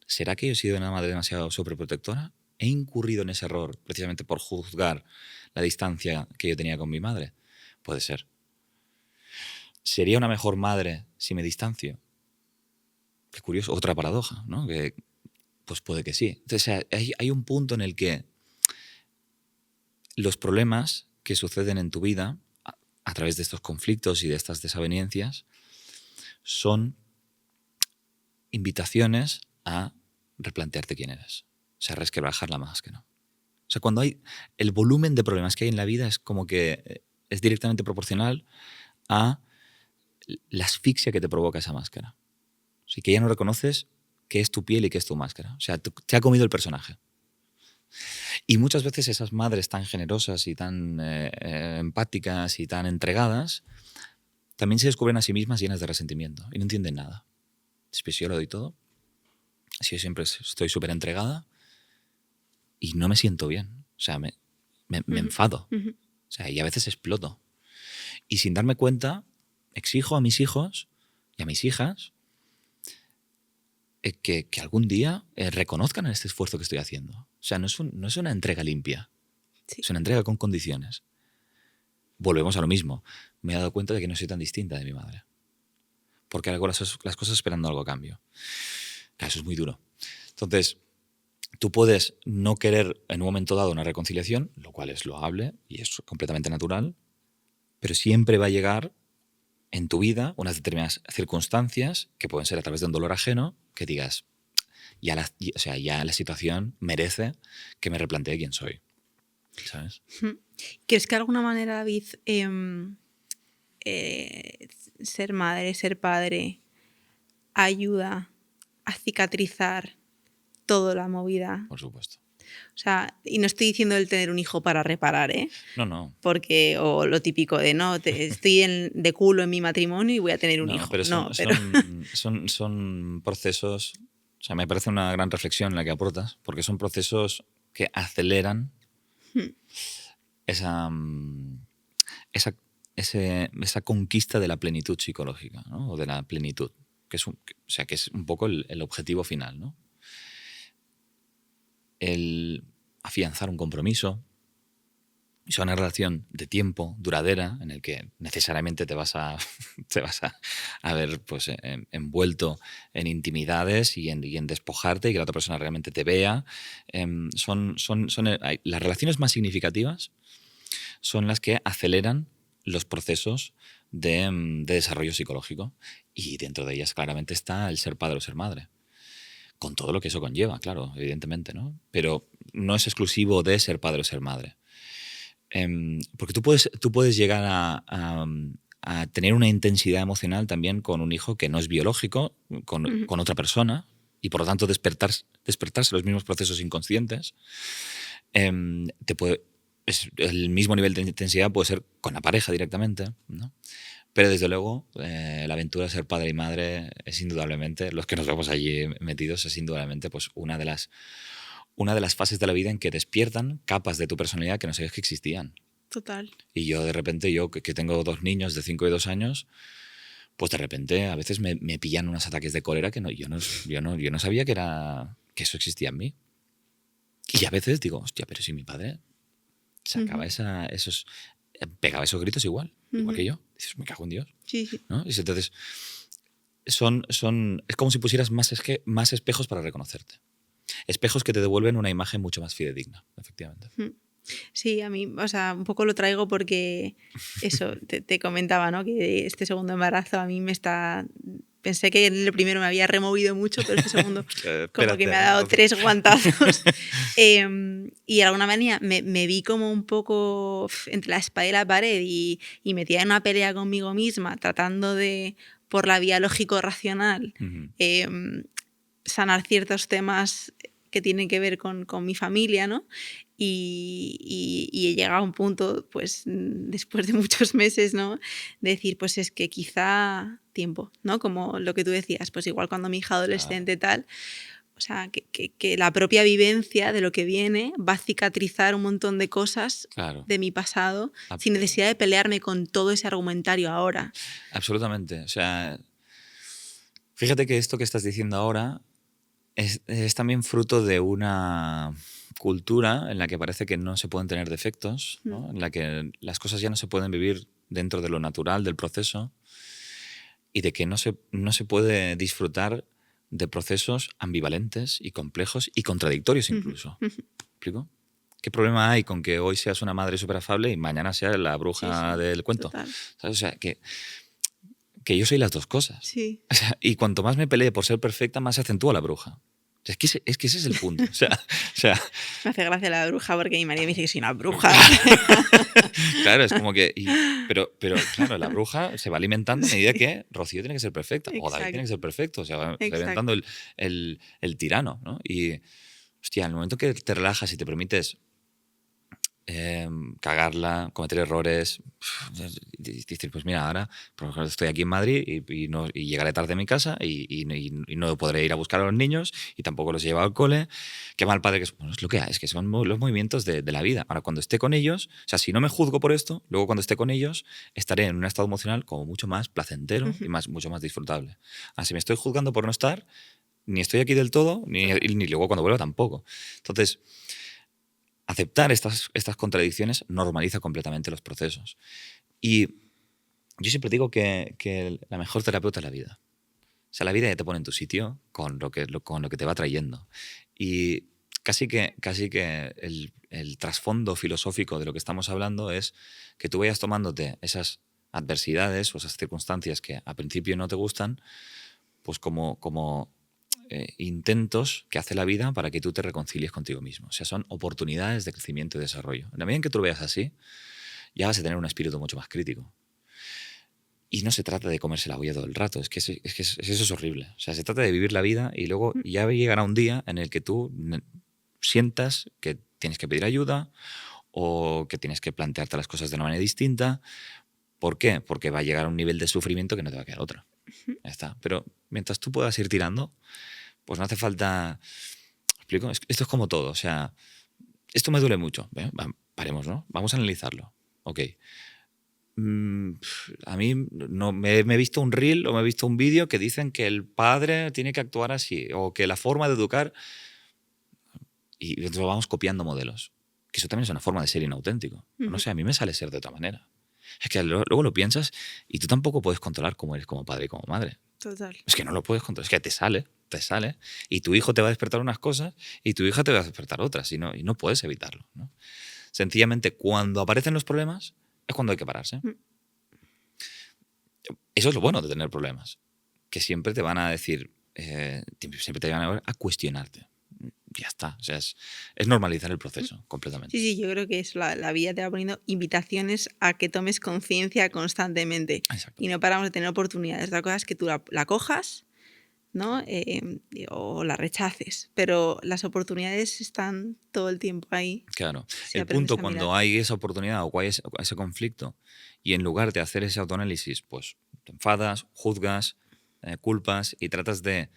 ¿Será que yo he sido una madre demasiado sobreprotectora? ¿He incurrido en ese error precisamente por juzgar la distancia que yo tenía con mi madre? Puede ser. ¿Sería una mejor madre si me distancio? Qué curioso, otra paradoja, ¿no? Pues puede que sí. Entonces, hay un punto en el que los problemas que suceden en tu vida a través de estos conflictos y de estas desavenencias son invitaciones a replantearte quién eres. O sea, resquebrajar la máscara. O sea, cuando hay el volumen de problemas que hay en la vida es como que es directamente proporcional a la asfixia que te provoca esa máscara. Así que ya no reconoces qué es tu piel y qué es tu máscara. O sea, te ha comido el personaje. Y muchas veces esas madres tan generosas y tan empáticas y tan entregadas también se descubren a sí mismas llenas de resentimiento y no entienden nada. Pues yo lo doy todo. Si yo siempre estoy súper entregada y no me siento bien. O sea, me enfado. O sea, y a veces exploto. Y sin darme cuenta, exijo a mis hijos y a mis hijas que algún día reconozcan este esfuerzo que estoy haciendo. O sea, no es una entrega limpia. Sí. Es una entrega con condiciones. Volvemos a lo mismo. Me he dado cuenta de que no soy tan distinta de mi madre. Porque hago las cosas esperando algo a cambio. Claro, eso es muy duro. Entonces, tú puedes no querer en un momento dado una reconciliación, lo cual es loable y es completamente natural, pero siempre va a llegar en tu vida unas determinadas circunstancias que pueden ser a través de un dolor ajeno que digas, ya la situación merece que me replantee quién soy. ¿Sabes? ¿Crees que de alguna manera, David, ser madre, ser padre, ayuda a cicatrizar toda la movida. Por supuesto. O sea, y no estoy diciendo el tener un hijo para reparar, ¿eh? No. Porque, o lo típico de, no, estoy de culo en mi matrimonio y voy a tener un hijo. Pero No, son procesos, o sea, me parece una gran reflexión la que aportas, porque son procesos que aceleran esa conquista de la plenitud psicológica, ¿no? O de la plenitud, que es un poco el objetivo final, ¿no? El afianzar un compromiso, es una relación de tiempo, duradera, en el que necesariamente te vas a ver pues, envuelto en intimidades y en despojarte y que la otra persona realmente te vea. Las relaciones más significativas son las que aceleran los procesos de desarrollo psicológico, y dentro de ellas claramente está el ser padre o ser madre. Con todo lo que eso conlleva, claro, evidentemente, ¿no? Pero no es exclusivo de ser padre o ser madre. Porque tú puedes llegar a tener una intensidad emocional también con un hijo que no es biológico, con otra persona, y por lo tanto despertarse los mismos procesos inconscientes. El mismo nivel de intensidad puede ser con la pareja directamente, ¿no? Pero desde luego la aventura de ser padre y madre es indudablemente, los que nos vemos allí metidos, es indudablemente pues, una de las fases de la vida en que despiertan capas de tu personalidad que no sabías que existían. Total. Y yo de repente, que tengo 2 niños de 5 y 2 años, pues de repente a veces me pillan unos ataques de cólera que yo no sabía que eso existía en mí. Y a veces digo, hostia, pero si mi padre sacaba pegaba esos gritos igual que yo. Dices, me cago en Dios. Sí. ¿No? Y entonces es como si pusieras más espejos para reconocerte. Espejos que te devuelven una imagen mucho más fidedigna, efectivamente. Sí, a mí, o sea, un poco lo traigo porque eso, te comentaba, ¿no? Que este segundo embarazo a mí pensé que el primero me había removido mucho, pero este segundo como que me ha dado 3 guantazos. Y de alguna manera me vi como un poco entre la espada y la pared y metida en una pelea conmigo misma, tratando de, por la vía lógico-racional, sanar ciertos temas que tienen que ver con mi familia, ¿no? Y he llegado a un punto, pues, después de muchos meses, ¿no? De decir, pues es que quizá tiempo, ¿no? Como lo que tú decías, pues igual cuando mi hija adolescente tal, o sea, que la propia vivencia de lo que viene va a cicatrizar un montón de cosas de mi pasado sin necesidad de pelearme con todo ese argumentario ahora. Absolutamente. O sea, fíjate que esto que estás diciendo ahora es también fruto de una cultura en la que parece que no se pueden tener defectos, ¿no? En la que las cosas ya no se pueden vivir dentro de lo natural del proceso, y de que no se puede disfrutar de procesos ambivalentes y complejos y contradictorios incluso. ¿Me explico? ¿Qué problema hay con que hoy seas una madre súper afable y mañana seas la bruja del cuento? ¿Sabes? O sea, que yo soy las dos cosas. Sí. O sea, y cuanto más me pelee por ser perfecta, más se acentúa la bruja. Es que ese es el punto. O sea, me hace gracia la bruja porque mi marido me dice que soy una bruja. Claro, es como que... Pero claro, la bruja se va alimentando a medida que Rocío tiene que ser perfecta. O David tiene que ser perfecto. O sea, va alimentando el tirano, ¿no? Y, hostia, en el momento que te relajas y te permites cagarla, cometer errores, decir, pues mira, ahora por ejemplo, estoy aquí en Madrid y llegaré tarde a mi casa y no podré ir a buscar a los niños y tampoco los he llevado al cole. Qué mal padre que es. Bueno, es lo que hay, es que son los movimientos de la vida. Ahora, cuando esté con ellos, o sea, si no me juzgo por esto, luego cuando esté con ellos estaré en un estado emocional como mucho más placentero y mucho más disfrutable. Ahora, si me estoy juzgando por no estar, ni estoy aquí del todo, ni luego cuando vuelva tampoco. Entonces, aceptar estas contradicciones normaliza completamente los procesos. Y yo siempre digo que la mejor terapeuta es la vida. O sea, la vida ya te pone en tu sitio con lo que te va trayendo. Y casi que el trasfondo filosófico de lo que estamos hablando es que tú vayas tomándote esas adversidades o esas circunstancias que a principio no te gustan, pues como intentos que hace la vida para que tú te reconcilies contigo mismo. O sea, son oportunidades de crecimiento y desarrollo. En la medida en que tú lo veas así, ya vas a tener un espíritu mucho más crítico. Y no se trata de comerse la olla todo el rato, es que eso es horrible. O sea, se trata de vivir la vida y luego ya llegará un día en el que tú sientas que tienes que pedir ayuda o que tienes que plantearte las cosas de una manera distinta. ¿Por qué? Porque va a llegar a un nivel de sufrimiento que no te va a quedar otra. Ya está. Pero mientras tú puedas ir tirando, pues no hace falta... ¿Me explico? Esto es como todo. O sea, esto me duele mucho. Paremos, ¿no? Vamos a analizarlo. Ok. A mí no, me he visto un reel o me he visto un vídeo que dicen que el padre tiene que actuar así o que la forma de educar... Y entonces vamos copiando modelos. Que eso también es una forma de ser inauténtico. No sé, a mí me sale ser de otra manera. Es que luego lo piensas y tú tampoco puedes controlar cómo eres como padre y como madre. Total. Es que no lo puedes controlar. Es que te sale. Y tu hijo te va a despertar unas cosas y tu hija te va a despertar otras. Y no puedes evitarlo, ¿no? Sencillamente, cuando aparecen los problemas, es cuando hay que pararse. Eso es lo bueno de tener problemas. Que siempre te van a decir, siempre te van a cuestionarte. Ya está. O sea, es normalizar el proceso completamente. Sí, yo creo que es la vida te va poniendo invitaciones a que tomes conciencia constantemente. Exacto. Y no paramos de tener oportunidades. La cosa es que tú la cojas, ¿no? O la rechaces. Pero las oportunidades están todo el tiempo ahí. Claro. Si El aprendes punto a cuando mirar. hay esa oportunidad o hay ese conflicto y en lugar de hacer ese autoanálisis, pues te enfadas, juzgas, culpas y tratas de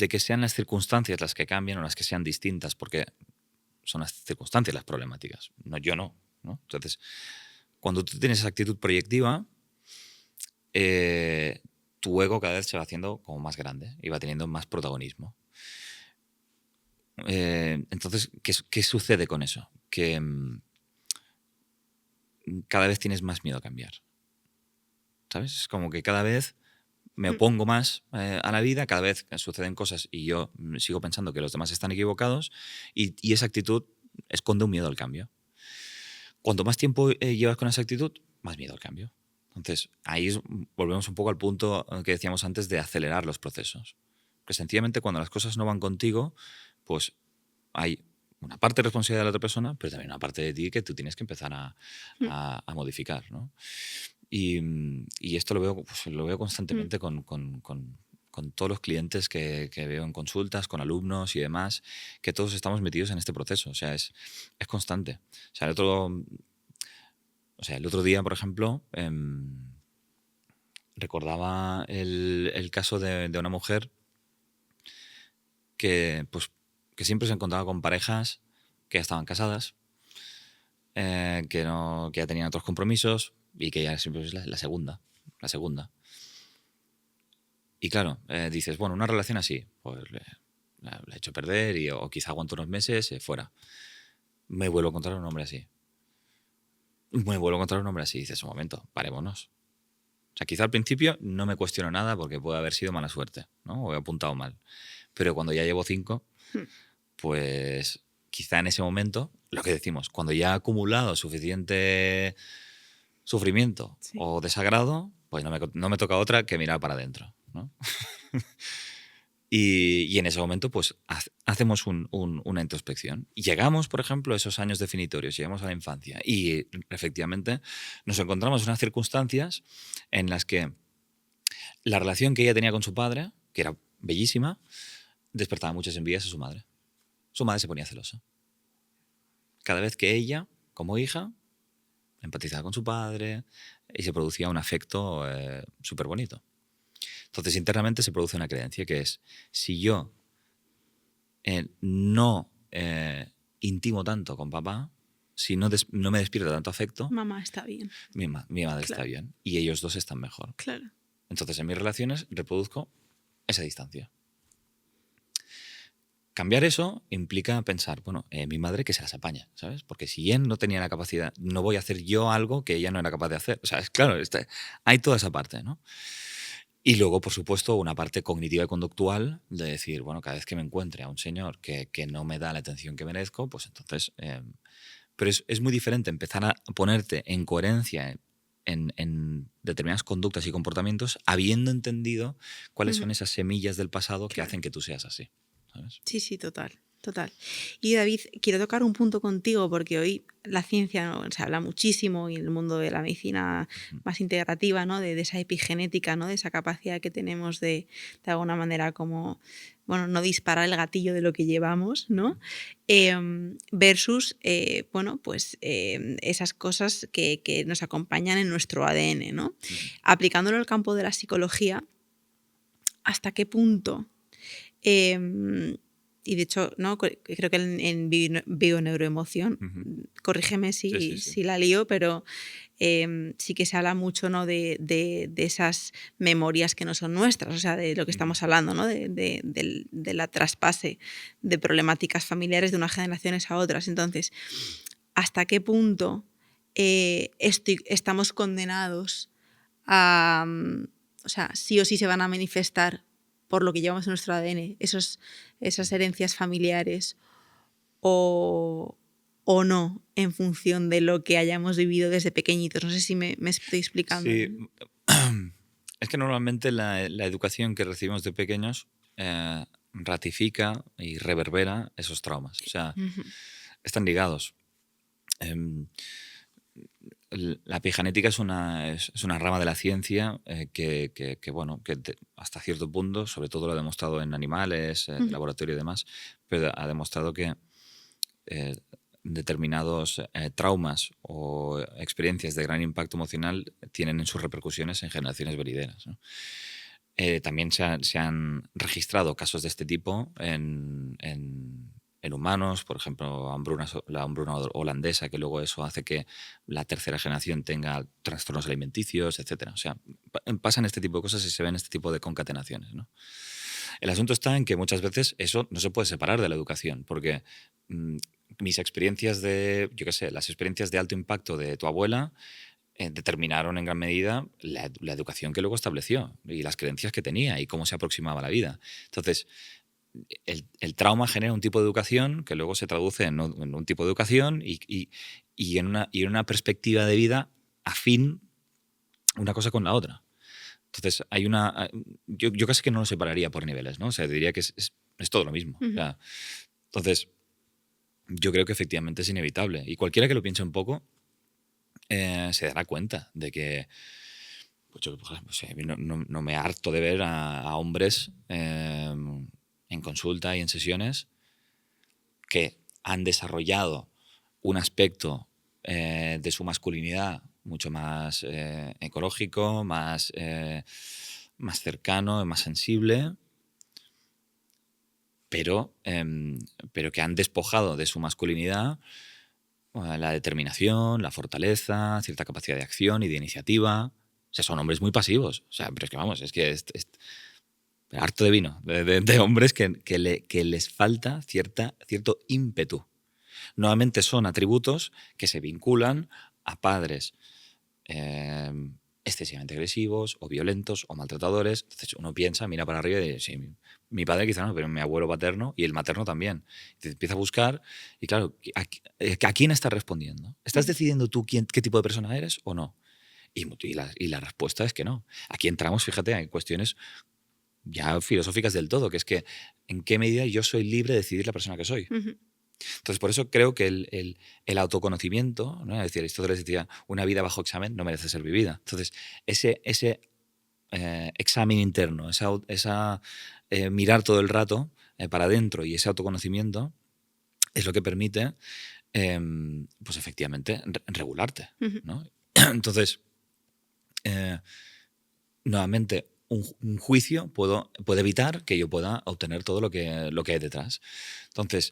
que sean las circunstancias las que cambian o las que sean distintas, porque son las circunstancias las problemáticas, yo no. Entonces, cuando tú tienes esa actitud proyectiva, tu ego cada vez se va haciendo como más grande y va teniendo más protagonismo. Entonces, ¿qué sucede con eso? Que cada vez tienes más miedo a cambiar. ¿Sabes? Es como que cada vez me opongo más a la vida, cada vez suceden cosas y yo sigo pensando que los demás están equivocados y esa actitud esconde un miedo al cambio. Cuanto más tiempo llevas con esa actitud, más miedo al cambio. Entonces, ahí volvemos un poco al punto que decíamos antes de acelerar los procesos. Que sencillamente cuando las cosas no van contigo, pues hay una parte de responsabilidad de la otra persona, pero también una parte de ti que tú tienes que empezar a modificar, ¿no? Y esto lo veo constantemente con todos los clientes que veo en consultas, con alumnos y demás, que todos estamos metidos en este proceso. O sea, es constante. O sea, el otro día, por ejemplo, recordaba el caso de una mujer que siempre se encontraba con parejas que ya estaban casadas, que ya tenían otros compromisos y que ya siempre es la segunda. Y claro, dices, bueno, una relación así, pues la he hecho perder o quizá aguanto unos meses, fuera. Me vuelvo a encontrar un hombre así. Y dices, un momento, parémonos. O sea, quizá al principio no me cuestiono nada porque puede haber sido mala suerte, ¿no? O he apuntado mal. Pero cuando ya llevo 5, pues quizá en ese momento, lo que decimos, cuando ya he acumulado suficiente sufrimiento o desagrado, pues no me toca otra que mirar para adentro, ¿no? y en ese momento, pues hacemos una introspección. Y llegamos, por ejemplo, a esos años definitorios, llegamos a la infancia y efectivamente nos encontramos en unas circunstancias en las que la relación que ella tenía con su padre, que era bellísima, despertaba muchas envidias a su madre. Su madre se ponía celosa. Cada vez que ella, como hija, empatizaba con su padre y se producía un afecto súper bonito. Entonces, internamente se produce una creencia que es, si yo no intimo tanto con papá, si no me despierta tanto afecto, mamá está bien. Mi madre está bien y ellos dos están mejor. Claro. Entonces, en mis relaciones reproduzco esa distancia. Cambiar eso implica pensar, bueno, mi madre que se las apaña, ¿sabes? Porque si él no tenía la capacidad, no voy a hacer yo algo que ella no era capaz de hacer. O sea, es claro, hay toda esa parte, ¿no? Y luego, por supuesto, una parte cognitiva y conductual de decir, bueno, cada vez que me encuentre a un señor que no me da la atención que merezco, pues entonces... pero es muy diferente empezar a ponerte en coherencia en determinadas conductas y comportamientos habiendo entendido cuáles son esas semillas del pasado que hacen que tú seas así, ¿sabes? Sí, total. Total. Y David, quiero tocar un punto contigo porque hoy la ciencia, ¿no?, se habla muchísimo y en el mundo de la medicina más integrativa, ¿no?, de esa epigenética, ¿no?, de esa capacidad que tenemos de alguna manera como, bueno, no disparar el gatillo de lo que llevamos, ¿no? Versus, bueno, pues esas cosas que nos acompañan en nuestro ADN, ¿no? Aplicándolo al campo de la psicología, ¿hasta qué punto? Y de hecho, ¿no?, creo que en bioneuroemoción, corrígeme si la lío, pero sí que se habla mucho, ¿no?, de esas memorias que no son nuestras, o sea, de lo que estamos hablando, ¿no?, de la traspase de problemáticas familiares de unas generaciones a otras. Entonces, ¿hasta qué punto estamos condenados a, o sea, sí o sí se van a manifestar por lo que llevamos en nuestro ADN, esas herencias familiares, o no, en función de lo que hayamos vivido desde pequeñitos? No sé si me estoy explicando. Sí. Es que normalmente la educación que recibimos de pequeños ratifica y reverbera esos traumas. O sea, están ligados. La epigenética es una rama de la ciencia que hasta cierto punto, sobre todo lo ha demostrado en animales, de laboratorio y demás, pero ha demostrado que determinados traumas o experiencias de gran impacto emocional tienen en sus repercusiones en generaciones venideras, ¿no? También se han registrado casos de este tipo en humanos, por ejemplo, la hambruna holandesa, que luego eso hace que la tercera generación tenga trastornos alimenticios, etc. O sea, pasan este tipo de cosas y se ven este tipo de concatenaciones, ¿no? El asunto está en que muchas veces eso no se puede separar de la educación, porque mis experiencias las experiencias de alto impacto de tu abuela determinaron en gran medida la educación que luego estableció y las creencias que tenía y cómo se aproximaba a la vida. Entonces, el trauma genera un tipo de educación que luego se traduce en un tipo de educación y en una perspectiva de vida afín una cosa con la otra. Entonces, yo casi que no lo separaría por niveles, ¿no? O sea, diría que es todo lo mismo. O sea, entonces, yo creo que efectivamente es inevitable. Y cualquiera que lo piense un poco se dará cuenta de que, pues yo, por ejemplo, no me harto de ver a hombres en consulta y en sesiones que han desarrollado un aspecto de su masculinidad mucho más ecológico, más cercano, más sensible, pero que han despojado de su masculinidad la determinación, la fortaleza, cierta capacidad de acción y de iniciativa. O sea, son hombres muy pasivos. O sea, pero es que vamos, es que harto de vino, de hombres que les falta cierto ímpetu. Nuevamente son atributos que se vinculan a padres excesivamente agresivos o violentos o maltratadores. Entonces uno piensa, mira para arriba y dice, sí, mi padre quizá no, pero mi abuelo paterno y el materno también. Te empieza a buscar y claro, ¿a quién estás respondiendo? ¿Estás decidiendo tú qué tipo de persona eres o no? Y la respuesta es que no. Aquí entramos, fíjate, en cuestiones ya filosóficas del todo, que es que en qué medida yo soy libre de decidir la persona que soy. Entonces, por eso creo que el autoconocimiento, ¿no? Es decir, Aristóteles decía, una vida bajo examen no merece ser vivida. Entonces, ese examen interno, esa mirar todo el rato para adentro y ese autoconocimiento es lo que permite, pues efectivamente, regularte, ¿no? Entonces, nuevamente, un juicio puede evitar que yo pueda obtener todo lo que hay detrás. Entonces,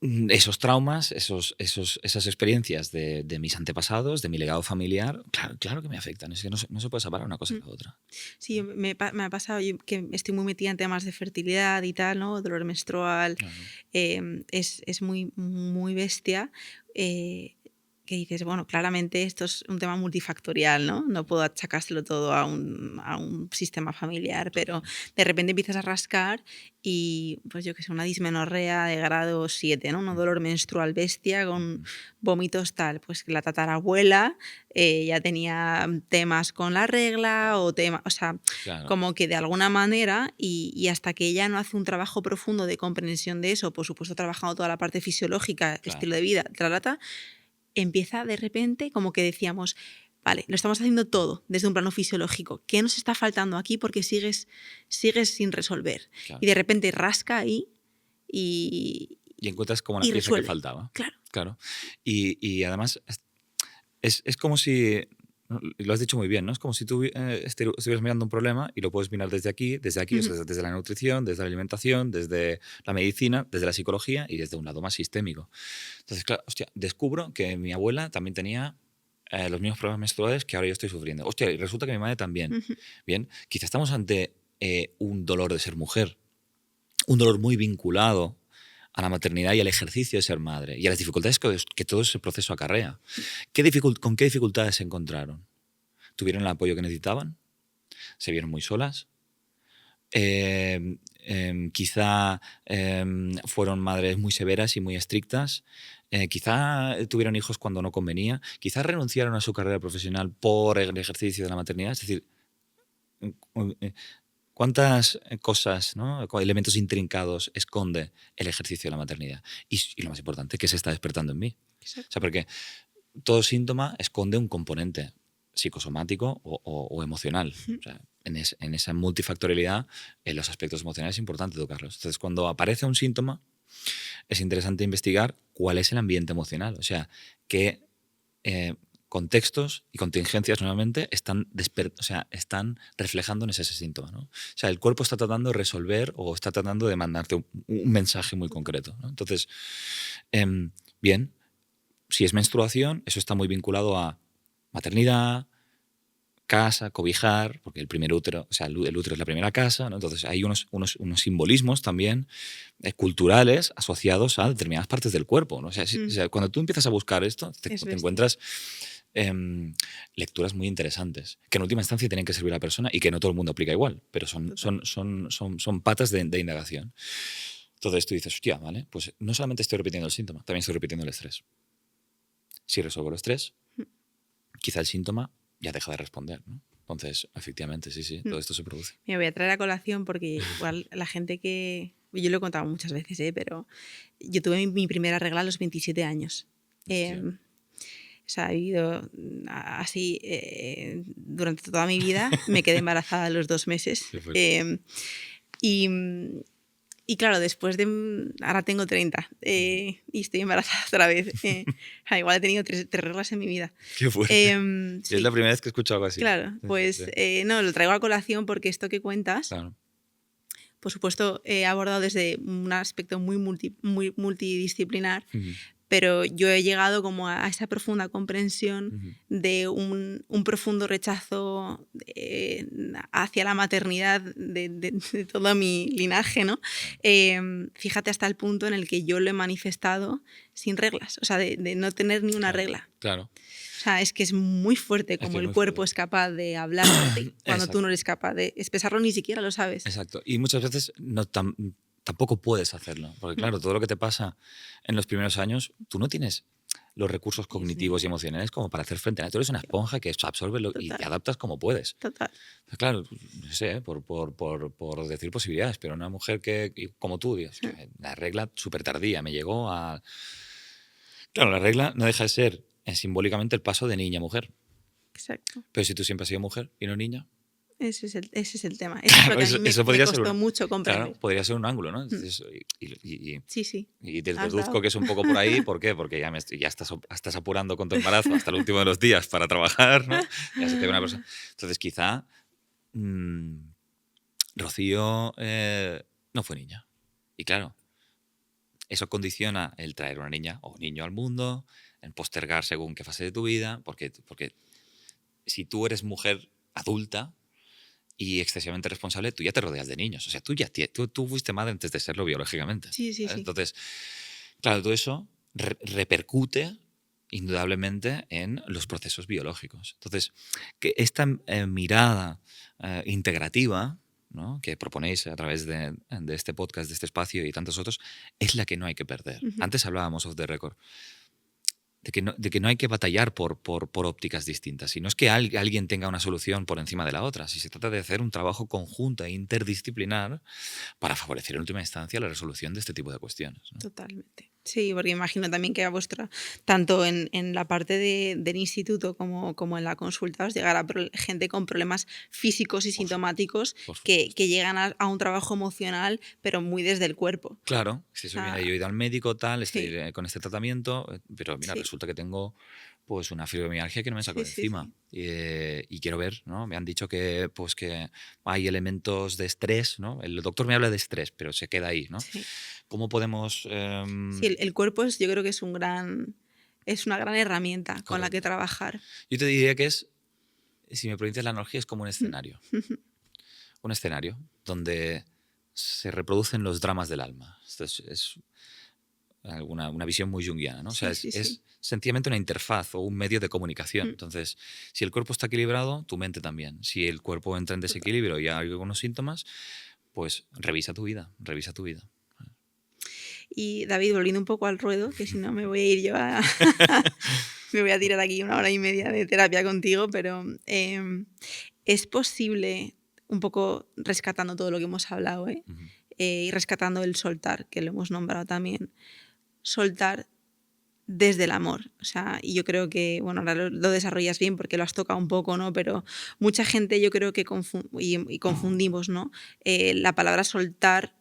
esos traumas, esas experiencias de mis antepasados, de mi legado familiar, claro que me afectan. Es que no se puede separar una cosa de la otra. Sí, me ha pasado que estoy muy metida en temas de fertilidad y tal, ¿no? Dolor menstrual. Es muy, muy bestia. que dices, bueno, claramente esto es un tema multifactorial, ¿no? No puedo achacárselo todo a un sistema familiar, pero de repente empiezas a rascar y, pues yo que sé, una dismenorrea de grado 7, ¿no? Un dolor menstrual bestia con vómitos tal. Pues que la tatarabuela ya tenía temas con la regla o temas, o sea, Claro. como que de alguna manera, y hasta que ella no hace un trabajo profundo de comprensión de eso, por supuesto trabajando toda la parte fisiológica, estilo de vida, trata, empieza de repente como que decíamos, vale, lo estamos haciendo todo desde un plano fisiológico. ¿Qué nos está faltando aquí? Porque sigues sin resolver. Claro. Y de repente rasca ahí y encuentras como la pieza resuelve. que faltaba. Claro. Y además es como si, lo has dicho muy bien, ¿no? Es como si tú estuvieras mirando un problema y lo puedes mirar desde aquí, o sea, desde la nutrición, desde la alimentación, desde la medicina, desde la psicología y desde un lado más sistémico. Entonces, claro, hostia, descubro que mi abuela también tenía los mismos problemas menstruales que ahora yo estoy sufriendo. Hostia, y resulta que mi madre también. Bien, quizá estamos ante un dolor de ser mujer, un dolor muy vinculado a la maternidad y al ejercicio de ser madre y a las dificultades que todo ese proceso acarrea. ¿Con qué dificultades se encontraron? ¿Tuvieron el apoyo que necesitaban? ¿Se vieron muy solas? Quizá fueron madres muy severas y muy estrictas. Quizá tuvieron hijos cuando no convenía. Quizá renunciaron a su carrera profesional por el ejercicio de la maternidad. Es decir, ¿cuántas cosas, ¿no? Elementos intrincados esconde el ejercicio de la maternidad? Y lo más importante, ¿qué se está despertando en mí? Exacto. O sea, porque todo síntoma esconde un componente psicosomático o emocional. O sea, en esa multifactorialidad, en los aspectos emocionales es importante tocarlos. Entonces, cuando aparece un síntoma, es interesante investigar cuál es el ambiente emocional. O sea, qué contextos y contingencias nuevamente están reflejando en ese síntoma, ¿no? O sea, el cuerpo está tratando de resolver o está tratando de mandarte un mensaje muy concreto, ¿no? Entonces, bien, si es menstruación, eso está muy vinculado a maternidad, casa, cobijar, porque el primer útero, o sea, el útero es la primera casa, ¿no? Entonces hay unos simbolismos también culturales asociados a determinadas partes del cuerpo, ¿no? O sea, cuando tú empiezas a buscar esto, te encuentras lecturas muy interesantes, que en última instancia tienen que servir a la persona y que no todo el mundo aplica igual, pero son patas de indagación. Entonces tú dices, hostia, vale, pues no solamente estoy repitiendo el síntoma, también estoy repitiendo el estrés. Si resuelvo el estrés, quizá el síntoma ya deja de responder, ¿no? Entonces, efectivamente, sí, todo esto se produce. Me voy a traer a colación porque igual la gente que... Yo lo he contado muchas veces, pero yo tuve mi primera regla a los 27 años. O sea, he vivido así durante toda mi vida. Me quedé embarazada a los 2 meses. Y claro, después de... Ahora tengo 30 y estoy embarazada otra vez. Igual he tenido 3 reglas en mi vida. Qué fuerte. Sí. Es la primera vez que he escuchado algo así. Claro, pues no, lo traigo a colación porque esto que cuentas, claro, por supuesto, he abordado desde un aspecto muy multidisciplinar, pero yo he llegado como a esa profunda comprensión de un profundo rechazo hacia la maternidad de todo mi linaje, ¿no? Fíjate hasta el punto en el que yo lo he manifestado sin reglas, o sea, de no tener ni una regla. Claro. O sea, es que es muy fuerte como el cuerpo es capaz de hablar cuando tú no eres capaz de expresarlo, ni siquiera lo sabes. Exacto. Y muchas veces tampoco puedes hacerlo. Porque claro, todo lo que te pasa en los primeros años, tú no tienes los recursos cognitivos y emocionales como para hacer frente a él. Tú eres una esponja que absorbe y te adaptas como puedes. Total. Claro, no sé, por decir posibilidades, pero una mujer que como tú, Dios, la regla súper tardía me llegó a... Claro, la regla no deja de ser simbólicamente el paso de niña a mujer. Exacto. Pero si tú siempre has sido mujer y no niña... Ese es el tema. Eso es lo que a mí me costó mucho comprender. Claro, podría ser un ángulo, ¿no? Sí. Y te deduzco que es un poco por ahí. ¿Por qué? Porque ya estás apurando con tu embarazo hasta el último de los días para trabajar, ¿no? Ya se te ve una persona. Entonces, quizá Rocío no fue niña. Y claro, eso condiciona el traer una niña o niño al mundo, el postergar según qué fase de tu vida, porque si tú eres mujer adulta y excesivamente responsable, tú ya te rodeas de niños. O sea, tú fuiste madre antes de serlo biológicamente. Sí. Entonces, claro, todo eso repercute indudablemente en los procesos biológicos. Entonces, que esta mirada integrativa, ¿no?, que proponéis a través de este podcast, de este espacio y tantos otros, es la que no hay que perder. Ujú. Antes hablábamos off the record de que no hay que batallar por ópticas distintas, sino es que alguien tenga una solución por encima de la otra. Si se trata de hacer un trabajo conjunto e interdisciplinar para favorecer en última instancia la resolución de este tipo de cuestiones, ¿no? Totalmente. Sí, porque imagino también que a vuestra, tanto en la parte del instituto como en la consulta, os llegará gente con problemas físicos y Por su- sintomáticos por que supuesto. llegan a un trabajo emocional, pero muy desde el cuerpo. O Claro, si eso sea, viene, yo he ido al médico, tal, sí, estoy con este tratamiento, pero mira, sí, resulta que tengo pues una fibromialgia que no me saco sí, de sí, encima. sí. Y quiero ver, ¿no? Me han dicho que, pues, que hay elementos de estrés, ¿no? El doctor me habla de estrés, pero se queda ahí, ¿no? Sí, ¿Cómo podemos...? sí, el cuerpo yo creo que es una gran herramienta con la que Correcto. trabajar. Yo te diría que es, si me provincias la analogía, es como un Mm. escenario. Un escenario donde se reproducen los dramas del alma. Esto es una visión muy junguiana, ¿no? O sea, Sí, sí, sí. es sencillamente una interfaz o un medio de comunicación. Mm. Entonces, si el cuerpo está equilibrado, tu mente también. Si el cuerpo entra en Total. desequilibrio y hay algunos síntomas, pues revisa tu vida, revisa tu vida. Y David, volviendo un poco al ruedo, que si no me voy a ir yo a... me voy a tirar aquí 1 hora y media de terapia contigo, pero es posible, un poco rescatando todo lo que hemos hablado, Ujú. y rescatando el soltar, que lo hemos nombrado también, soltar desde el amor. O sea, y yo creo que, bueno, ahora lo desarrollas bien porque lo has tocado un poco, ¿no? Pero mucha gente yo creo que y confundimos, ¿no? La palabra soltar,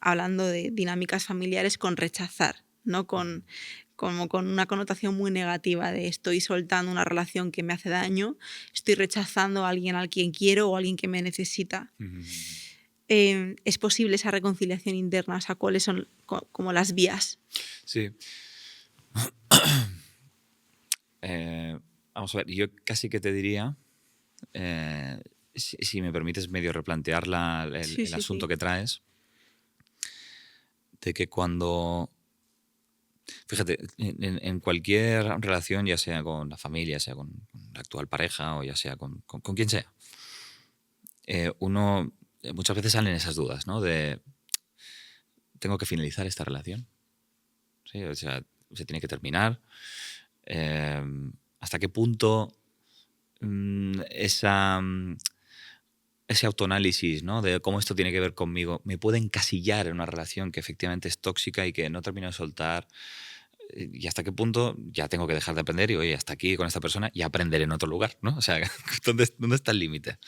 hablando de dinámicas familiares, con rechazar, ¿no? Como con una connotación muy negativa de estoy soltando una relación que me hace daño, estoy rechazando a alguien al quien quiero o a alguien que me necesita. Ujú. ¿Es posible esa reconciliación interna? O sea, ¿cuáles son como las vías? Sí. Vamos a ver, yo casi que te diría, si me permites medio replantear Sí, el sí, asunto sí. que traes, de que cuando, fíjate, en cualquier relación, ya sea con la familia, sea con la actual pareja o ya sea con quien sea, uno muchas veces salen esas dudas, ¿no? De, ¿tengo que finalizar esta relación? ¿Sí? O sea, se tiene que terminar. Eh, ¿Hasta qué punto ese autoanálisis, ¿no?, de cómo esto tiene que ver conmigo, me puede encasillar en una relación que efectivamente es tóxica y que no termino de soltar? ¿Y hasta qué punto ya tengo que dejar de aprender y, oye, hasta aquí con esta persona y aprender en otro lugar, ¿no? O sea, ¿dónde está el límite?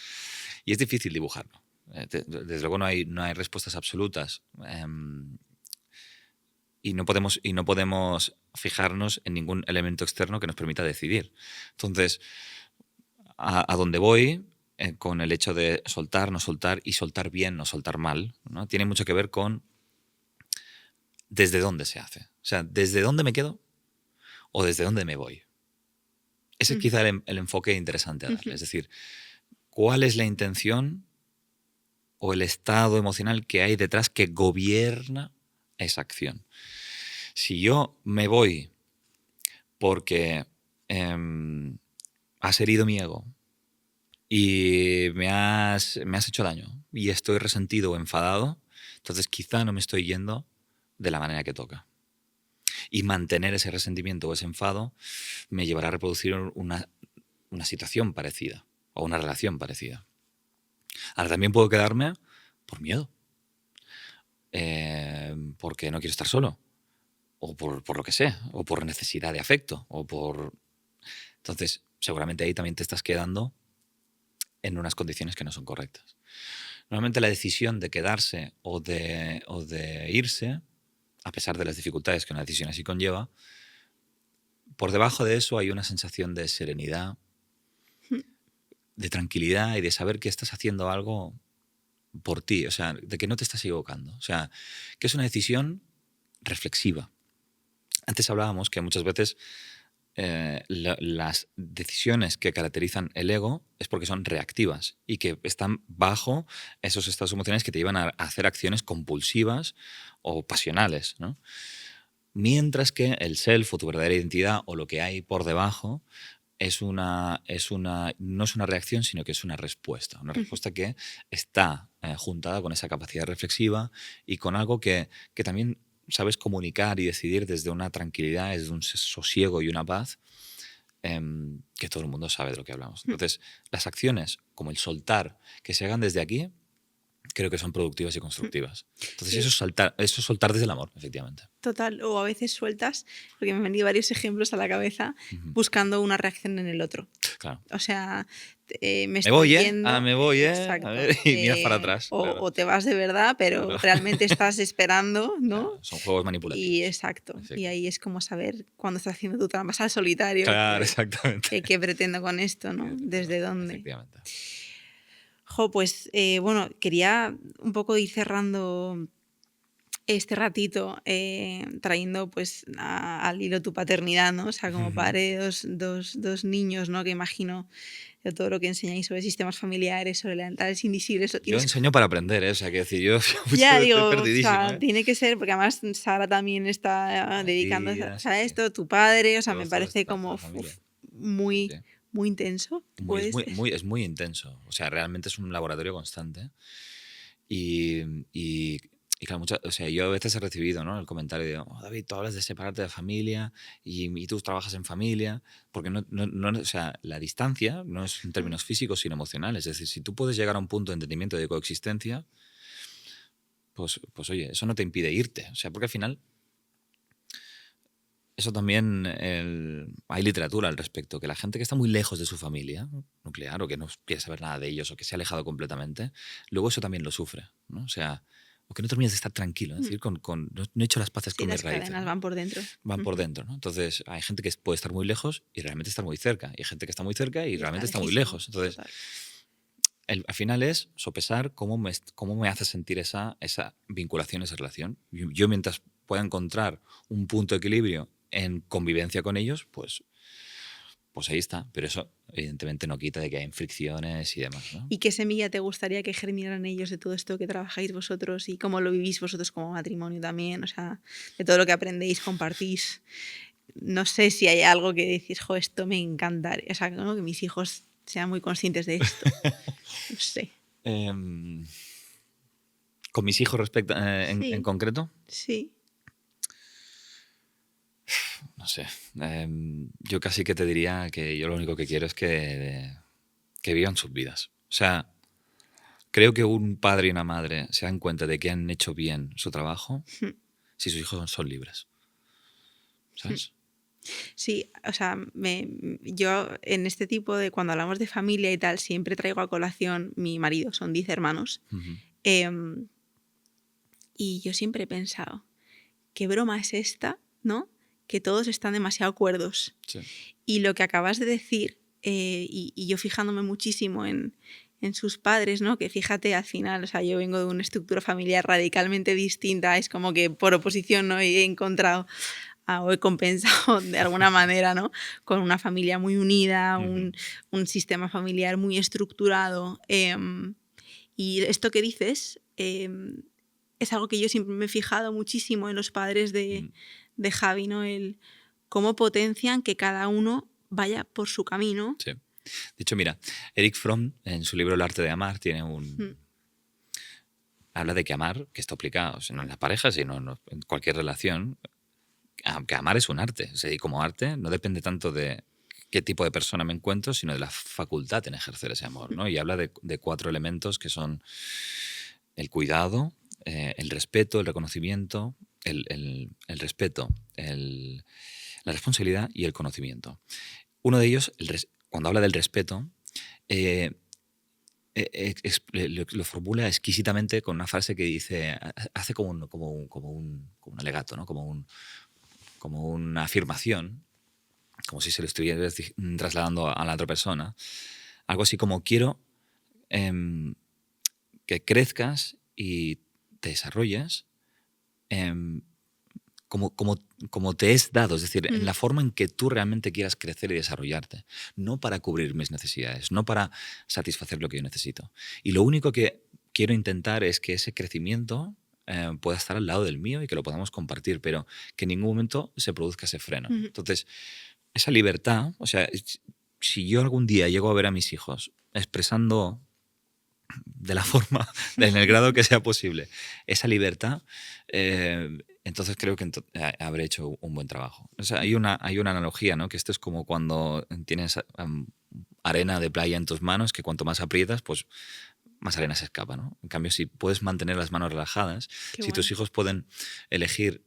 Y es difícil dibujarlo. Desde luego no hay respuestas absolutas. Y no podemos fijarnos en ningún elemento externo que nos permita decidir. Entonces, a dónde voy con el hecho de soltar, no soltar y soltar bien, no soltar mal, ¿no? Tiene mucho que ver con desde dónde se hace. O sea, desde dónde me quedo o desde dónde me voy. Ese es Ujú, quizá el enfoque interesante a darle. ujú, Es decir, ¿cuál es la intención o el estado emocional que hay detrás que gobierna esa acción? Si yo me voy porque has herido mi ego y me has hecho daño y estoy resentido o enfadado, entonces quizá no me estoy yendo de la manera que toca. Y mantener ese resentimiento o ese enfado me llevará a reproducir una situación parecida o una relación parecida. Ahora también puedo quedarme por miedo, porque no quiero estar solo, o por lo que sea, o por necesidad de afecto, o por... Entonces, seguramente ahí también te estás quedando en unas condiciones que no son correctas. Normalmente la decisión de quedarse o de irse, a pesar de las dificultades que una decisión así conlleva, por debajo de eso hay una sensación de serenidad, ujú. de tranquilidad y de saber que estás haciendo algo por ti, o sea, de que no te estás equivocando. O sea, que es una decisión reflexiva. Antes hablábamos que muchas veces las decisiones que caracterizan el ego es porque son reactivas y que están bajo esos estados emocionales que te llevan a hacer acciones compulsivas o pasionales, ¿no? Mientras que el self o tu verdadera identidad o lo que hay por debajo no es una reacción, sino que es una respuesta. Una respuesta que está juntada con esa capacidad reflexiva y con algo que también sabes comunicar y decidir desde una tranquilidad, desde un sosiego y una paz, que todo el mundo sabe de lo que hablamos. Entonces, las acciones, como el soltar, que se hagan desde aquí, creo que son productivas y constructivas. Entonces, Sí. eso es soltar desde el amor, efectivamente. Total, o a veces sueltas, porque me han venido varios ejemplos a la cabeza, buscando una reacción en el otro. Claro. O sea, me Me estoy voy, yendo. me voy, a Exacto. ver, y miras para atrás. Claro. O te vas de verdad, pero Claro. realmente estás esperando, ¿no? Claro, son juegos manipulativos. Y exacto. Y ahí es como saber cuándo estás haciendo tu trampas al solitario. Claro, exactamente. ¿Qué pretendo con esto, no? ¿Desde dónde? Efectivamente. Jo, pues bueno, quería un poco ir cerrando este ratito trayendo pues al hilo tu paternidad, ¿no? O sea, como padre de dos niños, ¿no? Que imagino de todo lo que enseñáis sobre sistemas familiares, sobre lealtades invisibles. Lo Yo tienes... enseño para aprender, ¿eh? O sea, que decir, yo Ya estoy digo, o perdidísimo, sea, tiene que ser, porque además Sara también está dedicándose a Sí. esto, tu padre, o sea, me Todos parece parte de como la familia. muy, Sí. muy intenso. Pues... Es muy intenso. O sea, realmente es un laboratorio constante. Y claro, o sea, yo a veces he recibido, ¿no?, el comentario de, David, tú hablas de separarte de familia y tú trabajas en familia, porque o sea, la distancia no es en términos físicos, sino emocionales. Es decir, si tú puedes llegar a un punto de entendimiento de coexistencia, pues oye, eso no te impide irte. O sea, porque al final, eso también hay literatura al respecto, que la gente que está muy lejos de su familia nuclear o que no quiere saber nada de ellos o que se ha alejado completamente, luego eso también lo sufre, ¿no? O sea, o que no terminas de estar tranquilo, es decir, no he hecho las paces Sí, con mis las raíces. cadenas ¿no? van por dentro. Van por dentro, ¿no? Entonces, hay gente que puede estar muy lejos y realmente estar muy cerca. Y hay gente que está muy cerca y realmente está muy lejos. Entonces, al final es sopesar cómo me hace sentir esa vinculación, esa relación. Yo mientras pueda encontrar un punto de equilibrio en convivencia con ellos, pues ahí está. Pero eso evidentemente no quita de que hay fricciones y demás, ¿no? ¿Y qué semilla te gustaría que germinaran ellos de todo esto que trabajáis vosotros y cómo lo vivís vosotros como matrimonio también? O sea, de todo lo que aprendéis, compartís. No sé si hay algo que decís, jo, esto me encantaría. O sea, ¿no? Que mis hijos sean muy conscientes de esto. No sé. ¿Con mis hijos en concreto? Sí. No sé. Yo casi que te diría que yo lo único que quiero es que vivan sus vidas. O sea, creo que un padre y una madre se dan cuenta de que han hecho bien su trabajo si sus hijos son libres. ¿Sabes? Sí, o sea, yo en este tipo de, cuando hablamos de familia y tal, siempre traigo a colación mi marido, son 10 hermanos. Y yo siempre he pensado, ¿qué broma es esta, no? Que todos están demasiado cuerdos. Sí. Y lo que acabas de decir, y yo fijándome muchísimo en sus padres, ¿no? Que fíjate, al final, o sea, yo vengo de una estructura familiar radicalmente distinta, es como que por oposición, ¿no?, he encontrado o he compensado de alguna manera, ¿no?, con una familia muy unida, un sistema familiar muy estructurado. Y esto que dices es algo que yo siempre me he fijado muchísimo en los padres de Javi, ¿no? El cómo potencian que cada uno vaya por su camino. Sí. De hecho, mira, Erich Fromm, en su libro El arte de amar, tiene habla de que amar, que esto aplica, o sea, no en la pareja, sino en cualquier relación, que amar es un arte. O sea, y como arte no depende tanto de qué tipo de persona me encuentro, sino de la facultad en ejercer ese amor, ¿no? Y habla de 4 elementos que son el cuidado, el respeto, el reconocimiento, el respeto, la responsabilidad y el conocimiento. Uno de ellos, cuando habla del respeto, lo formula exquisitamente con una frase que dice, hace como un alegato, ¿no? como una afirmación, como si se lo estuviera trasladando a la otra persona. Algo así como, quiero que crezcas y te desarrolles como te es dado, es decir, en la forma en que tú realmente quieras crecer y desarrollarte, no para cubrir mis necesidades, no para satisfacer lo que yo necesito. Y lo único que quiero intentar es que ese crecimiento pueda estar al lado del mío y que lo podamos compartir, pero que en ningún momento se produzca ese freno. Entonces, esa libertad, o sea, si yo algún día llego a ver a mis hijos expresando de la forma, en el grado que sea posible, esa libertad, entonces creo que habré hecho un buen trabajo. O sea, hay una analogía, ¿no? Que esto es como cuando tienes arena de playa en tus manos, que cuanto más aprietas, pues más arena se escapa, ¿no? En cambio, si puedes mantener las manos relajadas, si tus hijos pueden elegir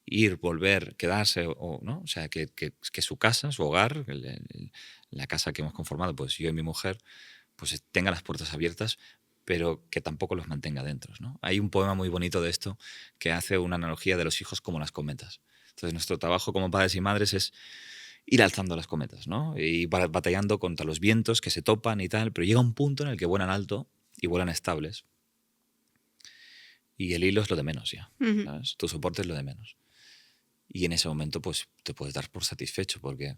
ir, volver, quedarse, ¿no? O sea, que su casa, su hogar, la casa que hemos conformado, pues yo y mi mujer, pues tenga las puertas abiertas, pero que tampoco los mantenga dentro, ¿no? Hay un poema muy bonito de esto que hace una analogía de los hijos como las cometas. Entonces, nuestro trabajo como padres y madres es ir alzando las cometas, ¿no? Y batallando contra los vientos que se topan y tal, pero llega un punto en el que vuelan alto y vuelan estables. Y el hilo es lo de menos ya, ¿sabes? Tu soporte es lo de menos. Y en ese momento, pues, te puedes dar por satisfecho, porque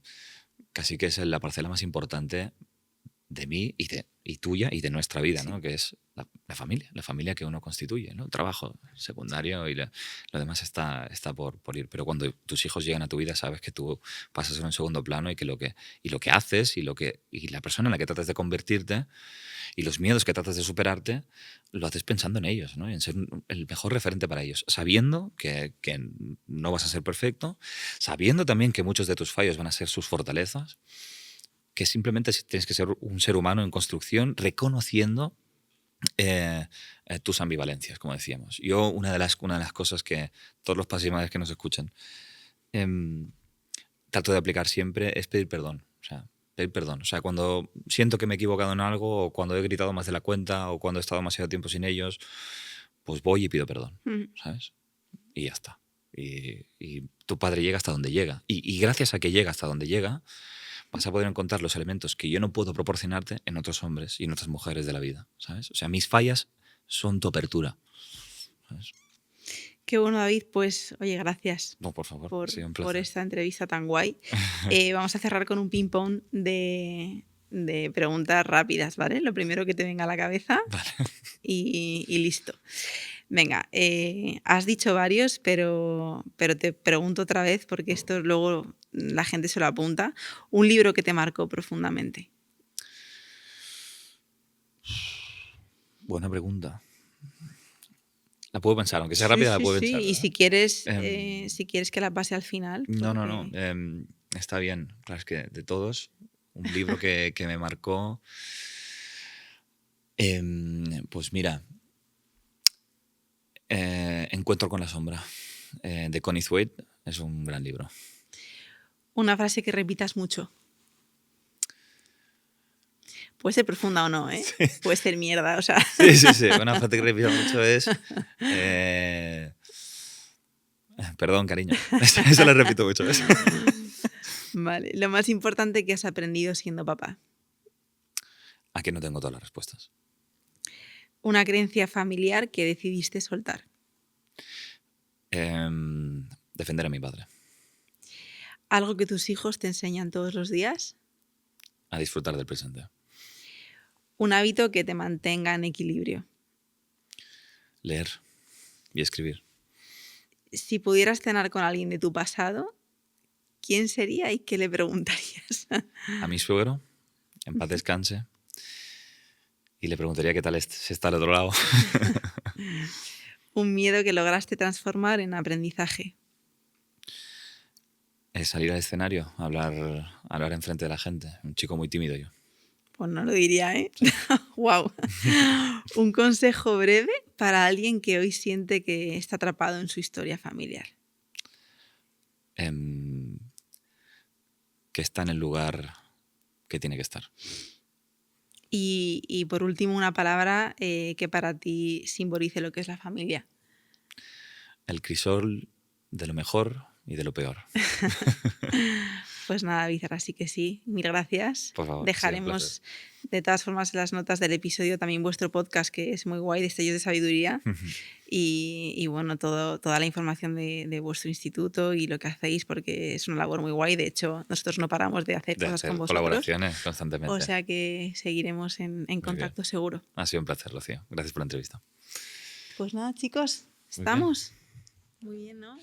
casi que es la parcela más importante de mí y tuya y de nuestra vida, ¿no? Que es la familia que uno constituye, ¿no? El trabajo secundario y lo demás está por ir. Pero cuando tus hijos llegan a tu vida, sabes que tú pasas en un segundo plano y lo que haces y la persona en la que tratas de convertirte y los miedos que tratas de superarte, lo haces pensando en ellos, ¿no? Y en ser el mejor referente para ellos, sabiendo que no vas a ser perfecto, sabiendo también que muchos de tus fallos van a ser sus fortalezas, que simplemente tienes que ser un ser humano en construcción, reconociendo tus ambivalencias, como decíamos. Yo, una de las cosas que todos los padres y madres que nos escuchan trato de aplicar siempre es pedir perdón. O sea, pedir perdón. O sea, cuando siento que me he equivocado en algo, o cuando he gritado más de la cuenta, o cuando he estado demasiado tiempo sin ellos, pues voy y pido perdón, ¿sabes? Y ya está. Y tu padre llega hasta donde llega. Y gracias a que llega hasta donde llega, vas a poder encontrar los elementos que yo no puedo proporcionarte en otros hombres y en otras mujeres de la vida, ¿sabes? O sea, mis fallas son tu apertura, ¿sabes? Qué bueno, David. Pues, oye, gracias. No, por favor, por, ha sido un placer. por esta entrevista tan guay. Vamos a cerrar con un ping-pong de preguntas rápidas, ¿vale? Lo primero que te venga a la cabeza. Vale. Y listo. Venga, has dicho varios, pero te pregunto otra vez porque esto luego la gente se lo apunta. Un libro que te marcó profundamente. Buena pregunta. La puedo pensar, aunque sea rápida, la puedo pensar. Sí, y si quieres que la pase al final. No. Está bien. Claro, es que de todos, un libro que me marcó. Pues mira, Encuentro con la sombra, de Connie Thwaite, es un gran libro. Una frase que repitas mucho. Puede ser profunda o no, ¿eh? Sí. Puede ser mierda, o sea. Sí. Una frase que repito mucho es... Perdón, cariño. Eso lo repito mucho. Eso. Vale. Lo más importante que has aprendido siendo papá. A que no tengo todas las respuestas. Una creencia familiar que decidiste soltar. Defender a mi padre. ¿Algo que tus hijos te enseñan todos los días? A disfrutar del presente. Un hábito que te mantenga en equilibrio. Leer y escribir. Si pudieras cenar con alguien de tu pasado, ¿quién sería y qué le preguntarías? A mi suegro, en paz descanse. Y le preguntaría qué tal se está al otro lado. Un miedo que lograste transformar en aprendizaje. Es salir al escenario, hablar enfrente de la gente. Un chico muy tímido yo. Pues no lo diría, ¿eh? Sí. ¡Wow! Un consejo breve para alguien que hoy siente que está atrapado en su historia familiar. Que está en el lugar que tiene que estar. Y por último, una palabra que para ti simbolice lo que es la familia. El crisol de lo mejor y de lo peor. Pues nada, David, así que sí, mil gracias. Por favor, dejaremos de todas formas en las notas del episodio también vuestro podcast, que es muy guay, Destellos de Sabiduría. Y bueno, toda la información de vuestro instituto y lo que hacéis, porque es una labor muy guay. De hecho, nosotros no paramos de hacer cosas con vosotros. Colaboraciones constantemente. O sea que seguiremos en contacto seguro. Ha sido un placer, Rocío. Gracias por la entrevista. Pues nada, chicos, ¿Estamos? Muy bien, ¿no?